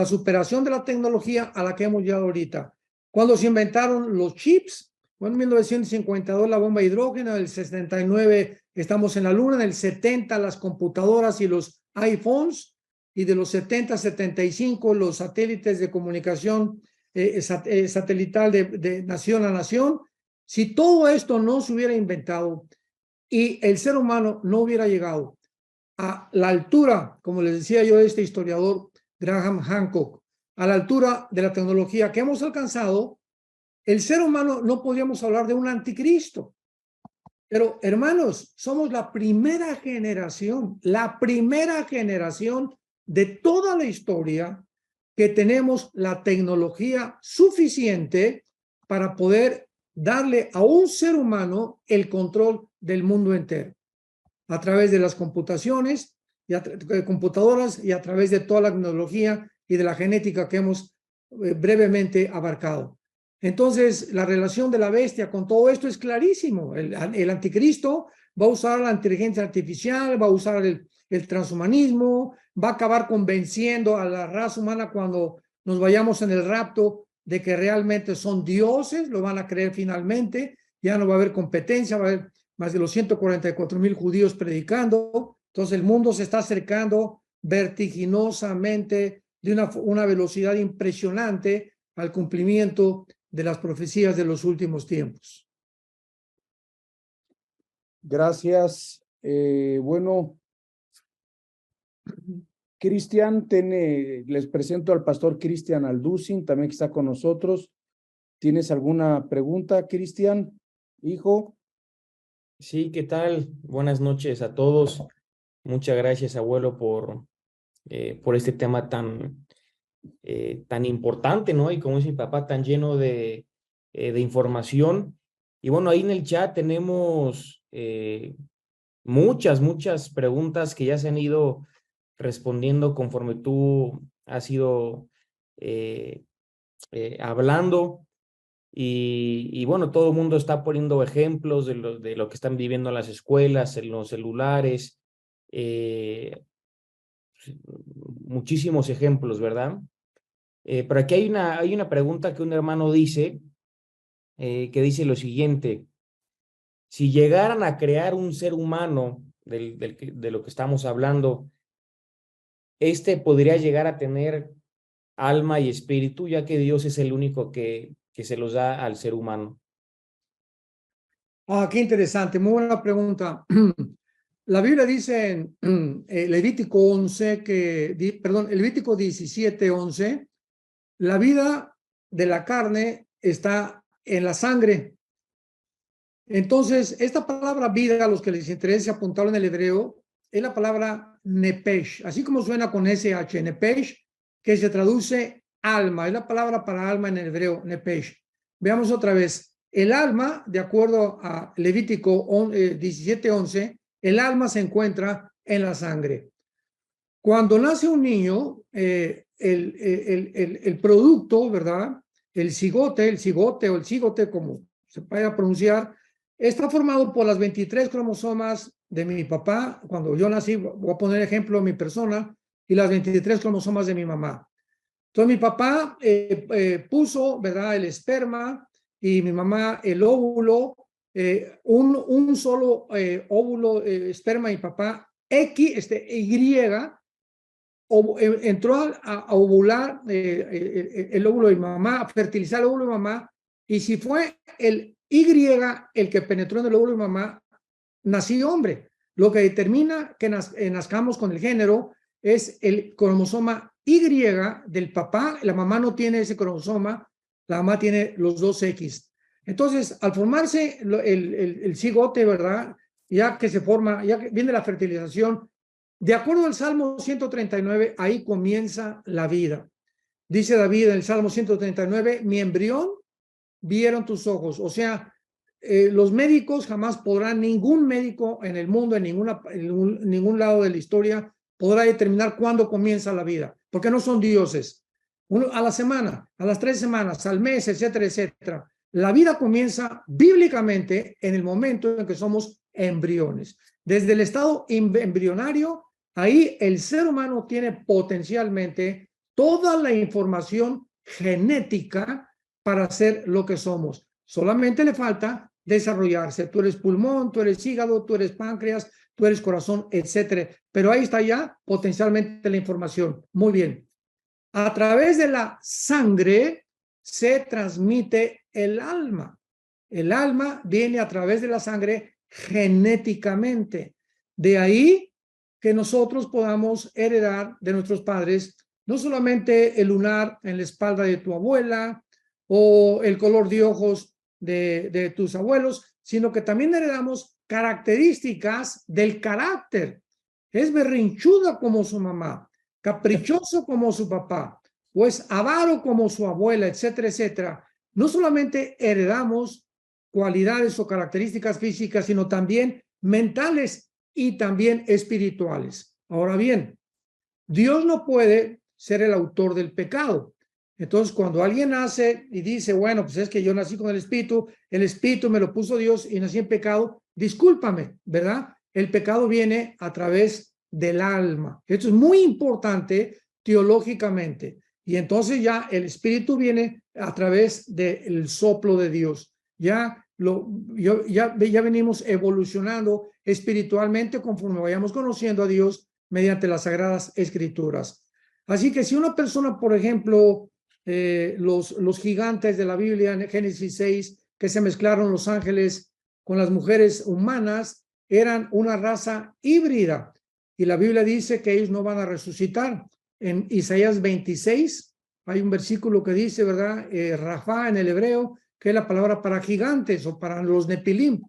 A: superación de la tecnología a la que hemos llegado ahorita? Cuando se inventaron los chips, bueno, en 1952 la bomba de hidrógeno, en el 69 estamos en la luna, en el 70 las computadoras y los iPhones, y de los 70 a 75 los satélites de comunicación satelital de nación a nación. Si todo esto no se hubiera inventado y el ser humano no hubiera llegado a la altura, como les decía yo, de este historiador Graham Hancock, a la altura de la tecnología que hemos alcanzado, el ser humano no podríamos hablar de un anticristo. Pero, hermanos, somos la primera generación de toda la historia que tenemos la tecnología suficiente para poder darle a un ser humano el control del mundo entero, a través de las computaciones, computadoras y a través de toda la tecnología y de la genética que hemos brevemente abarcado. Entonces, la relación de la bestia con todo esto es clarísimo. El anticristo va a usar la inteligencia artificial, va a usar el transhumanismo, va a acabar convenciendo a la raza humana cuando nos vayamos en el rapto de que realmente son dioses, lo van a creer finalmente, ya no va a haber competencia, va a haber más de los 144,000 judíos predicando. Entonces el mundo se está acercando vertiginosamente de una velocidad impresionante al cumplimiento de las profecías de los últimos tiempos.
B: Gracias. Bueno, Cristian, les presento al pastor Cristian Alducin, también que está con nosotros. ¿Tienes alguna pregunta, Cristian, hijo?
C: Sí, ¿qué tal? Buenas noches a todos. Muchas gracias, abuelo, por este tema tan importante, ¿no? Y como dice mi papá, tan lleno de información. Y bueno, ahí en el chat tenemos muchas preguntas que ya se han ido respondiendo conforme tú has ido hablando. Y bueno, todo el mundo está poniendo ejemplos de lo que están viviendo en las escuelas, en los celulares, muchísimos ejemplos, ¿verdad? Pero aquí hay una pregunta que un hermano dice, que dice lo siguiente: si llegaran a crear un ser humano de lo que estamos hablando, este podría llegar a tener alma y espíritu, ya que Dios es el único que se los da al ser humano.
A: Qué interesante, muy buena pregunta. La Biblia dice en Levítico 11 Levítico 17:11, la vida de la carne está en la sangre. Entonces, esta palabra vida, a los que les interese apuntarlo en el hebreo, es la palabra nepesh, así como suena con SH, nepesh, que se traduce alma. Es la palabra para alma en el hebreo, nepesh. Veamos otra vez. El alma, de acuerdo a Levítico 17:11, el alma se encuentra en la sangre. Cuando nace un niño, el producto, ¿verdad? El cigote o el cigote, como se vaya a pronunciar, está formado por las 23 cromosomas de mi papá. Cuando yo nací, voy a poner ejemplo de mi persona, y las 23 cromosomas de mi mamá. Entonces mi papá puso, ¿verdad?, el esperma, y mi mamá el óvulo, un solo óvulo, esperma, y papá Y, entró a ovular el óvulo de mi mamá, a fertilizar el óvulo de mi mamá, y si fue el Y el que penetró en el óvulo de mi mamá, nací hombre. Lo que determina que nazcamos con el género es el cromosoma Y del papá. La mamá no tiene ese cromosoma, la mamá tiene los dos X. Entonces, al formarse el cigote, ¿verdad? Ya que se forma, ya que viene la fertilización, de acuerdo al Salmo 139, ahí comienza la vida. Dice David en el Salmo 139, mi embrión vieron tus ojos. O sea, los médicos jamás podrán, ningún médico en el mundo, en ningún lado de la historia, podrá determinar cuándo comienza la vida, porque no son dioses. A la semana, a las 3 semanas, al mes, etcétera, etcétera. La vida comienza bíblicamente en el momento en que somos embriones. Desde el estado embrionario, ahí el ser humano tiene potencialmente toda la información genética para ser lo que somos. Solamente le falta desarrollarse. Tú eres pulmón, tú eres hígado, tú eres páncreas, tú eres corazón, etcétera. Pero ahí está ya potencialmente la información. Muy bien. A través de la sangre se transmite el alma. El alma viene a través de la sangre genéticamente. De ahí que nosotros podamos heredar de nuestros padres no solamente el lunar en la espalda de tu abuela o el color de ojos de tus abuelos, sino que también heredamos características del carácter. Es berrinchuda como su mamá, caprichoso como su papá, o es avaro como su abuela, etcétera, etcétera. No solamente heredamos cualidades o características físicas, sino también mentales y también espirituales. Ahora bien, Dios no puede ser el autor del pecado. Entonces, cuando alguien nace y dice, bueno, pues es que yo nací con el Espíritu me lo puso Dios y nací en pecado, discúlpame, ¿verdad? El pecado viene a través del alma. Esto es muy importante teológicamente. Y entonces ya el Espíritu viene a través del soplo de Dios. Ya venimos evolucionando espiritualmente conforme vayamos conociendo a Dios mediante las Sagradas Escrituras. Así que si una persona, por ejemplo, los gigantes de la Biblia en Génesis 6, que se mezclaron los ángeles con las mujeres humanas, eran una raza híbrida. Y la Biblia dice que ellos no van a resucitar. En Isaías 26 hay un versículo que dice, ¿verdad? Rafá en el hebreo, que es la palabra para gigantes o para los nepilim.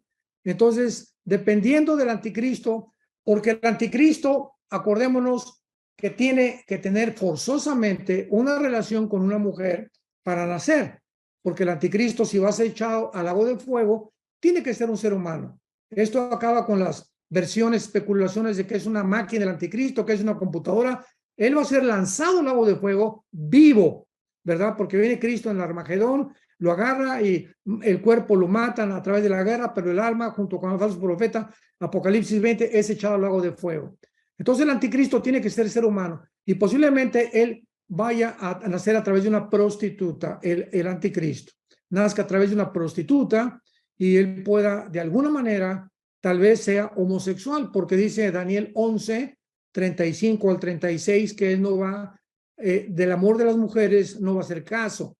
A: Entonces, dependiendo del anticristo, porque el anticristo, acordémonos que tiene que tener forzosamente una relación con una mujer para nacer, porque el anticristo, si va a ser echado al lago de fuego, tiene que ser un ser humano. Esto acaba con las versiones, especulaciones de que es una máquina el anticristo, que es una computadora. Él va a ser lanzado al lago de fuego vivo, ¿verdad? Porque viene Cristo en el Armagedón, lo agarra y el cuerpo lo matan a través de la guerra, pero el alma, junto con el falso profeta, Apocalipsis 20, es echado al lago de fuego. Entonces el anticristo tiene que ser humano y posiblemente él vaya a nacer a través de una prostituta, el anticristo. Nazca a través de una prostituta y él pueda, de alguna manera, tal vez sea homosexual, porque dice Daniel 11, 35 al 36, que él no va, del amor de las mujeres no va a hacer caso.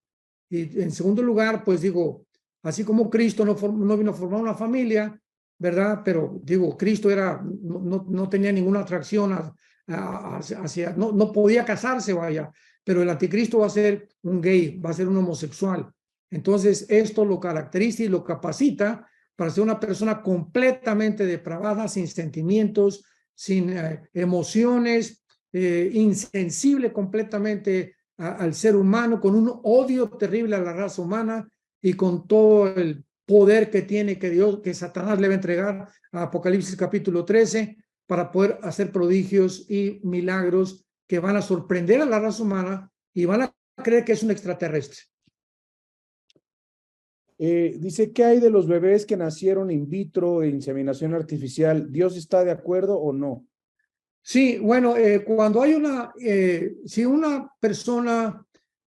A: Y en segundo lugar, pues digo, así como Cristo no vino a formar una familia, ¿verdad? Pero digo, Cristo no tenía ninguna atracción hacia, no podía casarse, vaya, pero el anticristo va a ser un gay, va a ser un homosexual. Entonces, esto lo caracteriza y lo capacita para ser una persona completamente depravada, sin sentimientos, sin emociones, insensible completamente al ser humano, con un odio terrible a la raza humana y con todo el poder que tiene que Satanás le va a entregar a Apocalipsis capítulo 13 para poder hacer prodigios y milagros que van a sorprender a la raza humana y van a creer que es un extraterrestre.
B: Dice, ¿qué hay de los bebés que nacieron in vitro e inseminación artificial? ¿Dios está de acuerdo o no?
A: Sí, bueno, cuando hay si una persona,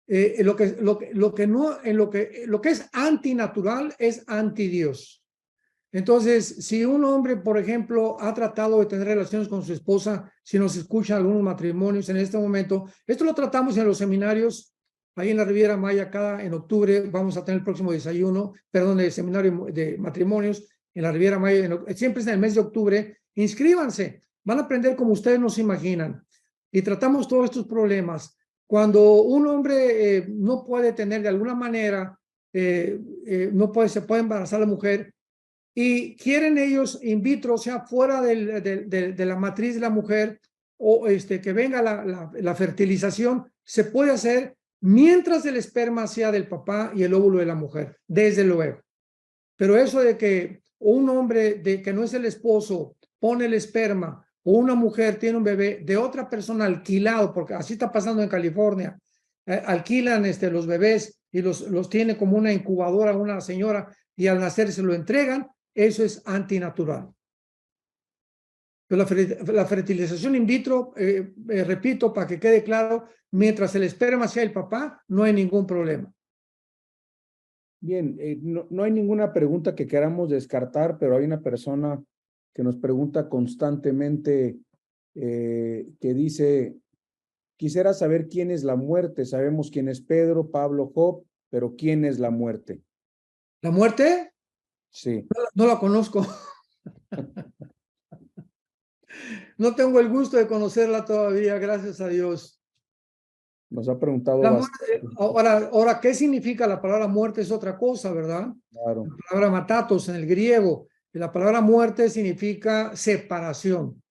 A: lo que no, lo que es antinatural es anti-Dios. Entonces, si un hombre, por ejemplo, ha tratado de tener relaciones con su esposa, si nos escuchan algunos matrimonios en este momento, esto lo tratamos en los seminarios, ahí en la Riviera Maya, en octubre vamos a tener el próximo desayuno, perdón, el seminario de matrimonios en la Riviera Maya, siempre es en el mes de octubre, inscríbanse, van a aprender como ustedes no se imaginan. Y tratamos todos estos problemas. Cuando un hombre no puede tener de alguna manera, se puede embarazar a la mujer, y quieren ellos in vitro, o sea, fuera de la matriz de la mujer, o que venga la fertilización, se puede hacer mientras el esperma sea del papá y el óvulo de la mujer, desde luego. Pero eso de que un hombre de que no es el esposo pone el esperma, o una mujer tiene un bebé de otra persona alquilado, porque así está pasando en California, alquilan los bebés y los tiene como una incubadora una señora, y al nacer se lo entregan. Eso es antinatural. Pero la fertilización in vitro, repito, para que quede claro, mientras el esperma sea el papá, no hay ningún problema.
B: Bien, no hay ninguna pregunta que queramos descartar, pero hay una persona que nos pregunta constantemente, que dice, quisiera saber quién es la muerte. Sabemos quién es Pedro, Pablo, Job, pero ¿quién es la muerte?
A: ¿La muerte?
B: Sí.
A: No la conozco. No tengo el gusto de conocerla todavía, gracias a Dios.
B: Nos ha preguntado
A: La
B: bastante.
A: muerte, ahora, ¿qué significa la palabra muerte? Es otra cosa, ¿verdad?
B: Claro.
A: La palabra matatos en el griego. Y la palabra muerte significa separación.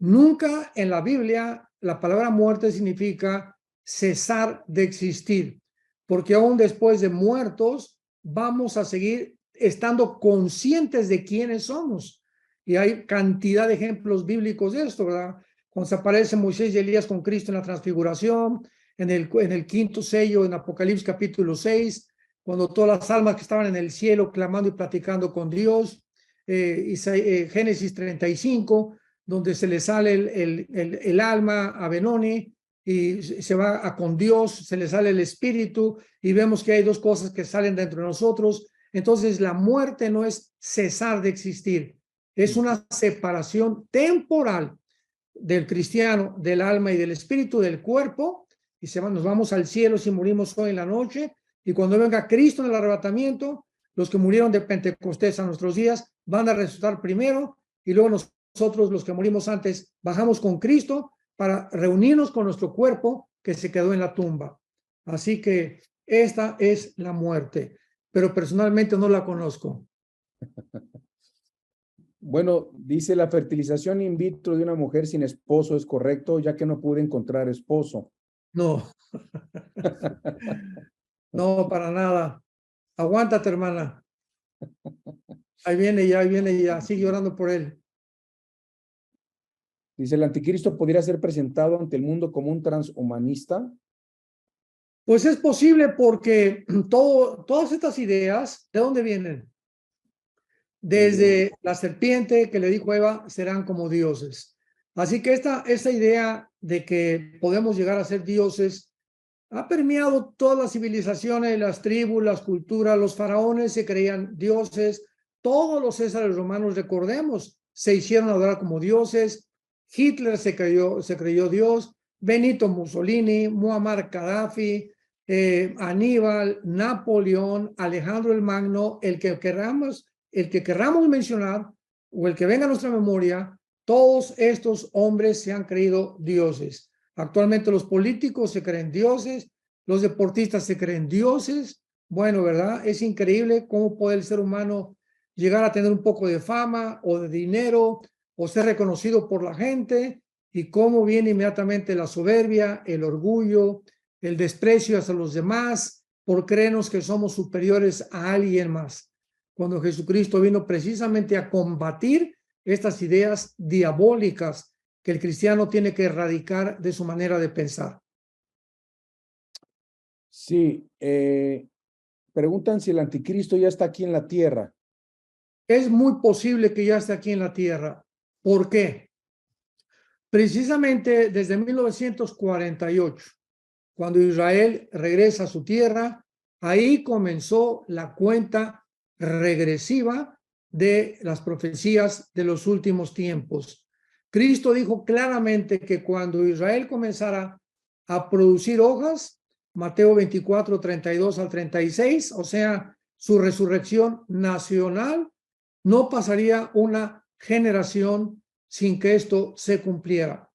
A: Nunca en la Biblia la palabra muerte significa cesar de existir, porque aún después de muertos vamos a seguir estando conscientes de quiénes somos. Y hay cantidad de ejemplos bíblicos de esto, ¿verdad? Cuando se aparece Moisés y Elías con Cristo en la transfiguración, en el quinto sello, en Apocalipsis capítulo 6, cuando todas las almas que estaban en el cielo clamando y platicando con Dios, Génesis 35, donde se le sale el alma a Benoni y se va con Dios, se le sale el espíritu y vemos que hay dos cosas que salen dentro de nosotros. Entonces la muerte no es cesar de existir, es una separación temporal del cristiano, del alma y del espíritu, del cuerpo, y nos vamos al cielo si morimos hoy en la noche, y cuando venga Cristo en el arrebatamiento, los que murieron de Pentecostés a nuestros días van a resucitar primero, y luego nosotros, los que morimos antes, bajamos con Cristo para reunirnos con nuestro cuerpo que se quedó en la tumba. Así que esta es la muerte, pero personalmente no la conozco.
B: Bueno, dice, la fertilización in vitro de una mujer sin esposo es correcto, ya que no pude encontrar esposo.
A: No, no, para nada. Aguántate, hermana. Ahí viene ya, sigue orando por él.
B: Dice, ¿el anticristo podría ser presentado ante el mundo como un transhumanista?
A: Pues es posible porque todas estas ideas, ¿de dónde vienen? Desde la serpiente que le dijo a Eva, serán como dioses. Así que esta idea de que podemos llegar a ser dioses ha permeado todas las civilizaciones, las tribus, las culturas. Los faraones se creían dioses, todos los césares romanos, recordemos, se hicieron adorar como dioses. Hitler se creyó Dios, Benito Mussolini, Muammar Gaddafi, Aníbal, Napoleón, Alejandro el Magno, el que querramos mencionar o el que venga a nuestra memoria, todos estos hombres se han creído dioses. Actualmente los políticos se creen dioses, los deportistas se creen dioses. Bueno, ¿verdad? Es increíble cómo puede el ser humano llegar a tener un poco de fama o de dinero o ser reconocido por la gente y cómo viene inmediatamente la soberbia, el orgullo, el desprecio hacia los demás por creernos que somos superiores a alguien más. Cuando Jesucristo vino precisamente a combatir estas ideas diabólicas que el cristiano tiene que erradicar de su manera de pensar.
B: Sí, preguntan si el anticristo ya está aquí en la tierra.
A: Es muy posible que ya esté aquí en la tierra. ¿Por qué? Precisamente desde 1948, cuando Israel regresa a su tierra, ahí comenzó la cuenta regresiva de las profecías de los últimos tiempos. Cristo dijo claramente que cuando Israel comenzara a producir hojas, Mateo 24, 32 al 36, o sea, su resurrección nacional, no pasaría una generación sin que esto se cumpliera.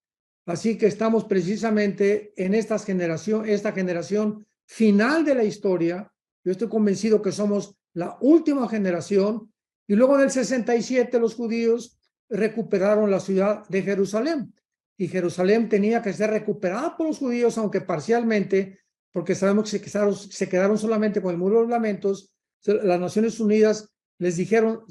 A: Así que estamos precisamente en esta generación final de la historia. Yo estoy convencido que somos la última generación. Y luego del 67 los judíos recuperaron la ciudad de Jerusalén. Y Jerusalén tenía que ser recuperada por los judíos, aunque parcialmente, porque sabemos que se quedaron solamente con el muro de los lamentos. Las Naciones Unidas les dijeron,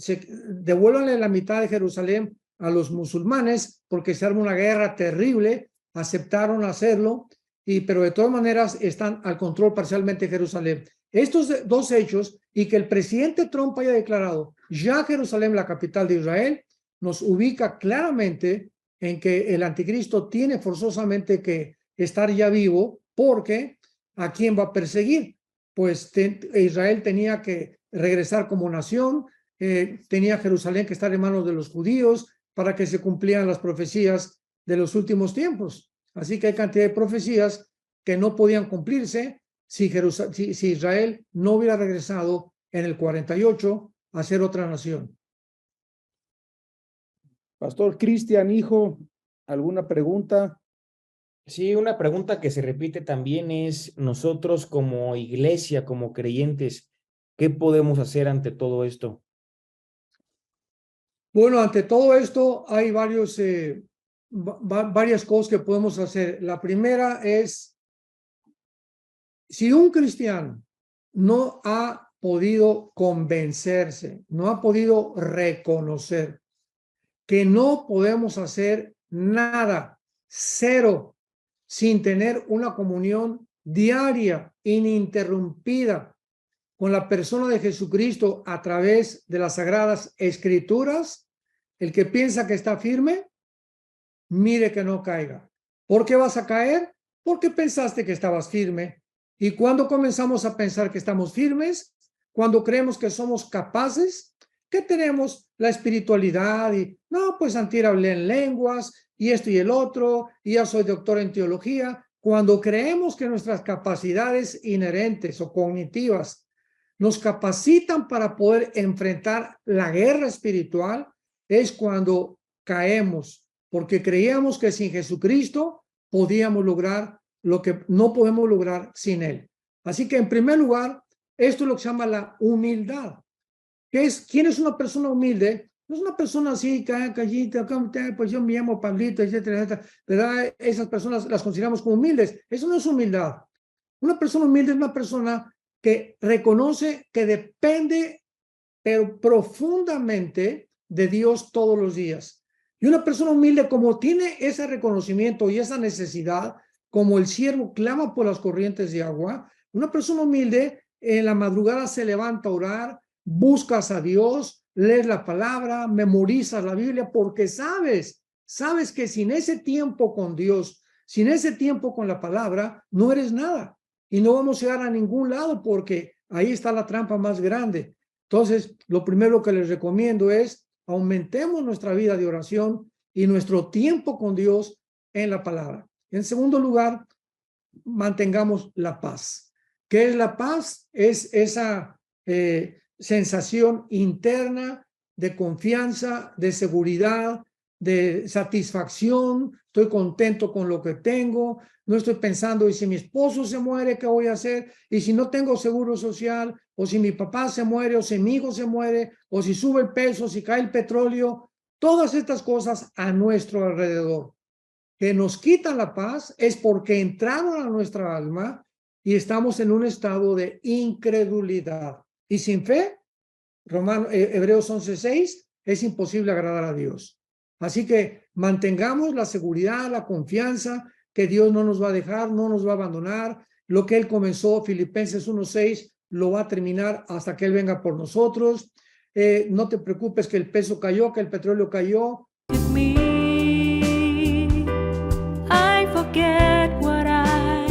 A: devuélvanle la mitad de Jerusalén a los musulmanes porque se arma una guerra terrible, aceptaron hacerlo, pero de todas maneras están al control parcialmente de Jerusalén. Estos dos hechos y que el presidente Trump haya declarado ya Jerusalén la capital de Israel, nos ubica claramente en que el anticristo tiene forzosamente que estar ya vivo, porque ¿a quién va a perseguir? Pues Israel tenía que regresar como nación, tenía Jerusalén que estar en manos de los judíos para que se cumplieran las profecías de los últimos tiempos. Así que hay cantidad de profecías que no podían cumplirse si Israel no hubiera regresado en el 48 a ser otra nación.
B: Pastor Cristian, hijo, ¿alguna pregunta?
C: Sí, una pregunta que se repite también es, nosotros como iglesia, como creyentes, ¿qué podemos hacer ante todo esto?
A: Bueno, ante todo esto hay varias cosas que podemos hacer. La primera es, si un cristiano no ha podido convencerse, no ha podido reconocer que no podemos hacer nada, cero, sin tener una comunión diaria, ininterrumpida, con la persona de Jesucristo a través de las Sagradas Escrituras, el que piensa que está firme, mire que no caiga. ¿Por qué vas a caer? Porque pensaste que estabas firme. Y cuando comenzamos a pensar que estamos firmes, cuando creemos que somos capaces, que tenemos la espiritualidad y, no, pues antier hablé en lenguas y esto y el otro, y ya soy doctor en teología, cuando creemos que nuestras capacidades inherentes o cognitivas nos capacitan para poder enfrentar la guerra espiritual, es cuando caemos, porque creíamos que sin Jesucristo podíamos lograr lo que no podemos lograr sin Él. Así que en primer lugar, esto es lo que se llama la humildad. ¿Quién es una persona humilde? No es una persona así, callita, pues yo me llamo Pablito, etcétera, etcétera, ¿verdad? Esas personas las consideramos como humildes. Eso no es humildad. Una persona humilde es una persona que reconoce que depende, pero profundamente, de Dios todos los días. Y una persona humilde, como tiene ese reconocimiento y esa necesidad, como el siervo clama por las corrientes de agua, una persona humilde en la madrugada se levanta a orar, buscas a Dios, lees la palabra, memorizas la Biblia, porque sabes que sin ese tiempo con Dios, sin ese tiempo con la palabra, no eres nada. Y no vamos a llegar a ningún lado porque ahí está la trampa más grande. Entonces, lo primero que les recomiendo es aumentemos nuestra vida de oración y nuestro tiempo con Dios en la palabra. En segundo lugar, mantengamos la paz. ¿Qué es la paz? Es esa sensación interna de confianza, de seguridad, de satisfacción. Estoy contento con lo que tengo. No estoy pensando, y si mi esposo se muere, ¿qué voy a hacer? Y si no tengo seguro social, o si mi papá se muere, o si mi hijo se muere, o si sube el peso, si cae el petróleo, todas estas cosas a nuestro alrededor. que nos quitan la paz es porque entraron a nuestra alma y estamos en un estado de incredulidad. Y sin fe, Hebreos 11:6, es imposible agradar a Dios. Así que mantengamos la seguridad, la confianza que Dios no nos va a dejar, no nos va a abandonar. Lo que Él comenzó, Filipenses 1:6, lo va a terminar hasta que Él venga por nosotros. No te preocupes que el peso cayó, que el petróleo cayó.
D: I forget what I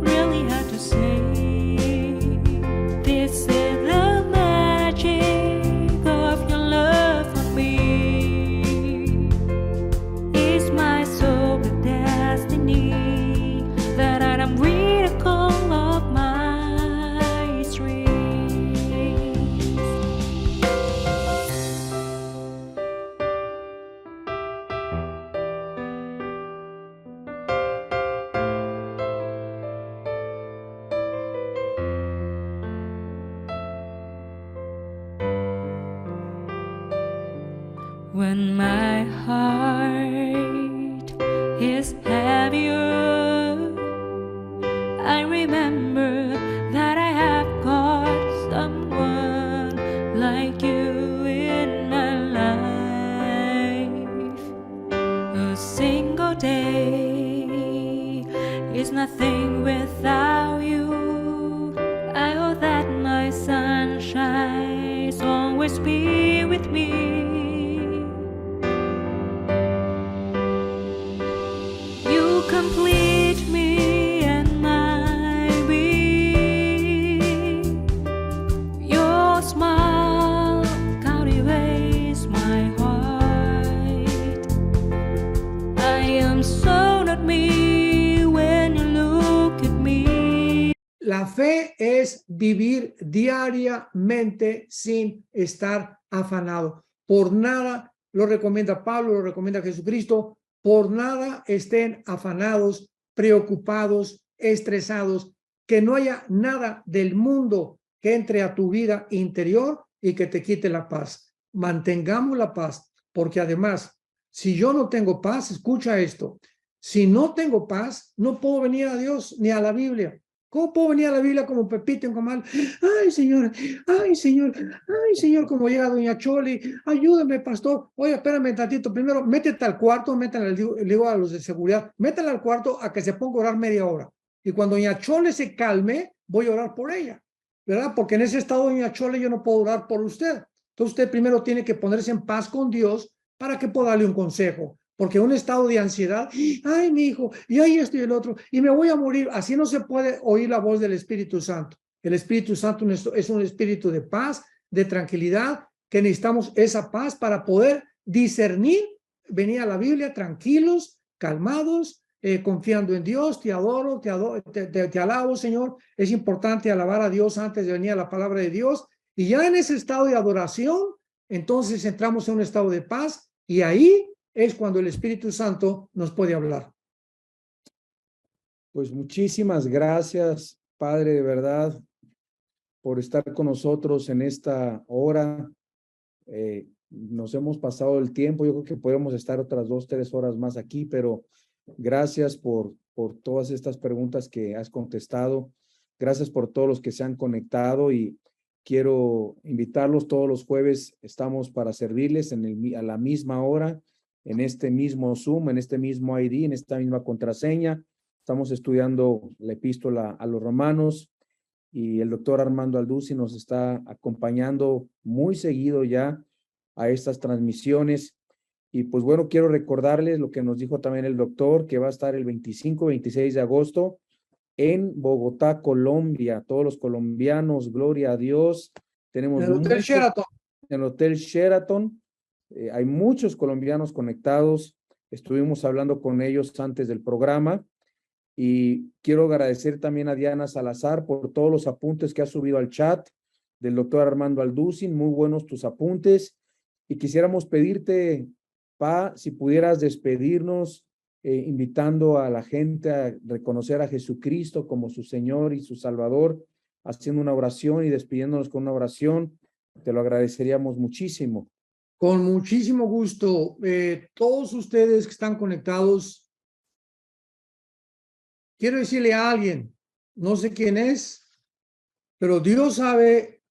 D: really had to say. This is the magic of your love for me. Is my soul the destiny that I am miracle of my dreams? When my heart is heavier, I remember that I have got someone like you in my life. A single day is nothing without you. I hope that my sunshine always be with me. You complete me and my being. Your smile cultivates my heart. I am so not me when you look at me.
A: La fe es vivir diariamente sin estar afanado. Por nada lo recomienda Pablo, lo recomienda Jesucristo. Por nada estén afanados, preocupados, estresados, que no haya nada del mundo que entre a tu vida interior y que te quite la paz. Mantengamos la paz, porque además, si yo no tengo paz, escucha esto, si no tengo paz, no puedo venir a Dios ni a la Biblia. ¿Cómo puedo venir a la Biblia como Pepito en Comal? Ay, Señor, ay, Señor, ay, Señor, como llega doña Choli, ayúdame, pastor. Oye, espérame tantito, primero, métete al cuarto, métele, le digo a los de seguridad, métele al cuarto a que se ponga a orar media hora. Y cuando doña Chole se calme, voy a orar por ella, ¿verdad? Porque en ese estado, doña Chole, yo no puedo orar por usted. Entonces usted primero tiene que ponerse en paz con Dios para que pueda darle un consejo. Porque un estado de ansiedad, ay, mi hijo, y ahí esto y el otro, y me voy a morir. Así no se puede oír la voz del Espíritu Santo. El Espíritu Santo es un espíritu de paz, de tranquilidad, que necesitamos esa paz para poder discernir, venir a la Biblia tranquilos, calmados, confiando en Dios. Te adoro, te alabo, Señor. Es importante alabar a Dios antes de venir a la palabra de Dios. Y ya en ese estado de adoración, entonces entramos en un estado de paz y ahí es cuando el Espíritu Santo nos puede hablar.
B: Pues muchísimas gracias, Padre, de verdad, por estar con nosotros en esta hora. Nos hemos pasado el tiempo, yo creo que podemos estar otras 2, 3 horas más aquí, pero gracias por todas estas preguntas que has contestado. Gracias por todos los que se han conectado y quiero invitarlos todos los jueves. Estamos para servirles a la misma hora, en este mismo Zoom, en este mismo ID, en esta misma contraseña. Estamos estudiando la epístola a los romanos y el doctor Armando Alduzzi nos está acompañando muy seguido ya a estas transmisiones. Y pues bueno, quiero recordarles lo que nos dijo también el doctor, que va a estar el 25, 26 de agosto en Bogotá, Colombia. Todos los colombianos, gloria a Dios. Tenemos
A: en el Hotel Sheraton.
B: En el Hotel Sheraton. Hay muchos colombianos conectados. Estuvimos hablando con ellos antes del programa. Y quiero agradecer también a Diana Salazar por todos los apuntes que ha subido al chat del doctor Armando Alduzzi. Muy buenos tus apuntes. Y quisiéramos pedirte, Pa, si pudieras despedirnos, invitando a la gente a reconocer a Jesucristo como su Señor y su Salvador, haciendo una oración y despidiéndonos con una oración. Te lo agradeceríamos muchísimo.
A: Con muchísimo gusto. Todos ustedes que están conectados, quiero decirle a alguien, no sé quién es, pero Dios sabe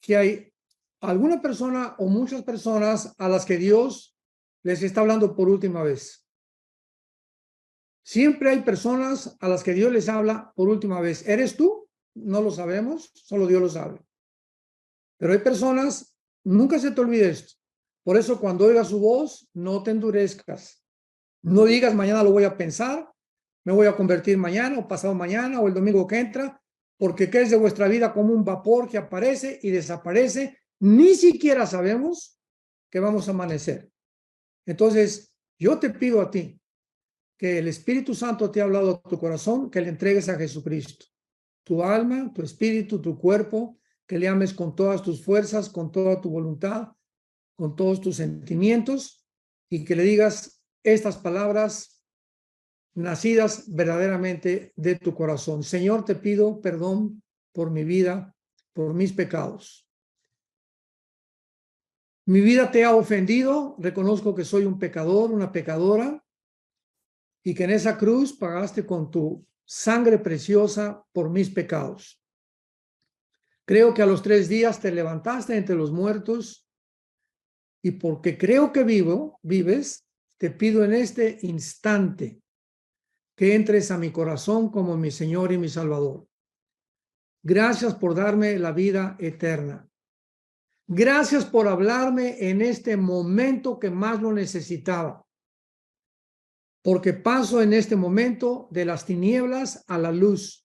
A: que hay alguna persona o muchas personas a las que Dios les está hablando por última vez. Siempre hay personas a las que Dios les habla por última vez. ¿Eres tú? No lo sabemos, solo Dios lo sabe. Pero hay personas, nunca se te olvide esto. Por eso cuando oigas su voz, no te endurezcas. No digas mañana lo voy a pensar, me voy a convertir mañana o pasado mañana o el domingo que entra, porque ¿qué es de vuestra vida? Como un vapor que aparece y desaparece. Ni siquiera sabemos que vamos a amanecer. Entonces, yo te pido a ti que el Espíritu Santo te ha hablado a tu corazón, que le entregues a Jesucristo. Tu alma, tu espíritu, tu cuerpo, que le ames con todas tus fuerzas, con toda tu voluntad, con todos tus sentimientos, y que le digas estas palabras nacidas verdaderamente de tu corazón. Señor, te pido perdón por mi vida, por mis pecados. Mi vida te ha ofendido, reconozco que soy un pecador, una pecadora, y que en esa cruz pagaste con tu sangre preciosa por mis pecados. Creo que a los 3 días te levantaste entre los muertos, y porque creo que vives, te pido en este instante que entres a mi corazón como mi Señor y mi Salvador. Gracias por darme la vida eterna. Gracias por hablarme en este momento que más lo necesitaba. Porque paso en este momento de las tinieblas a la luz.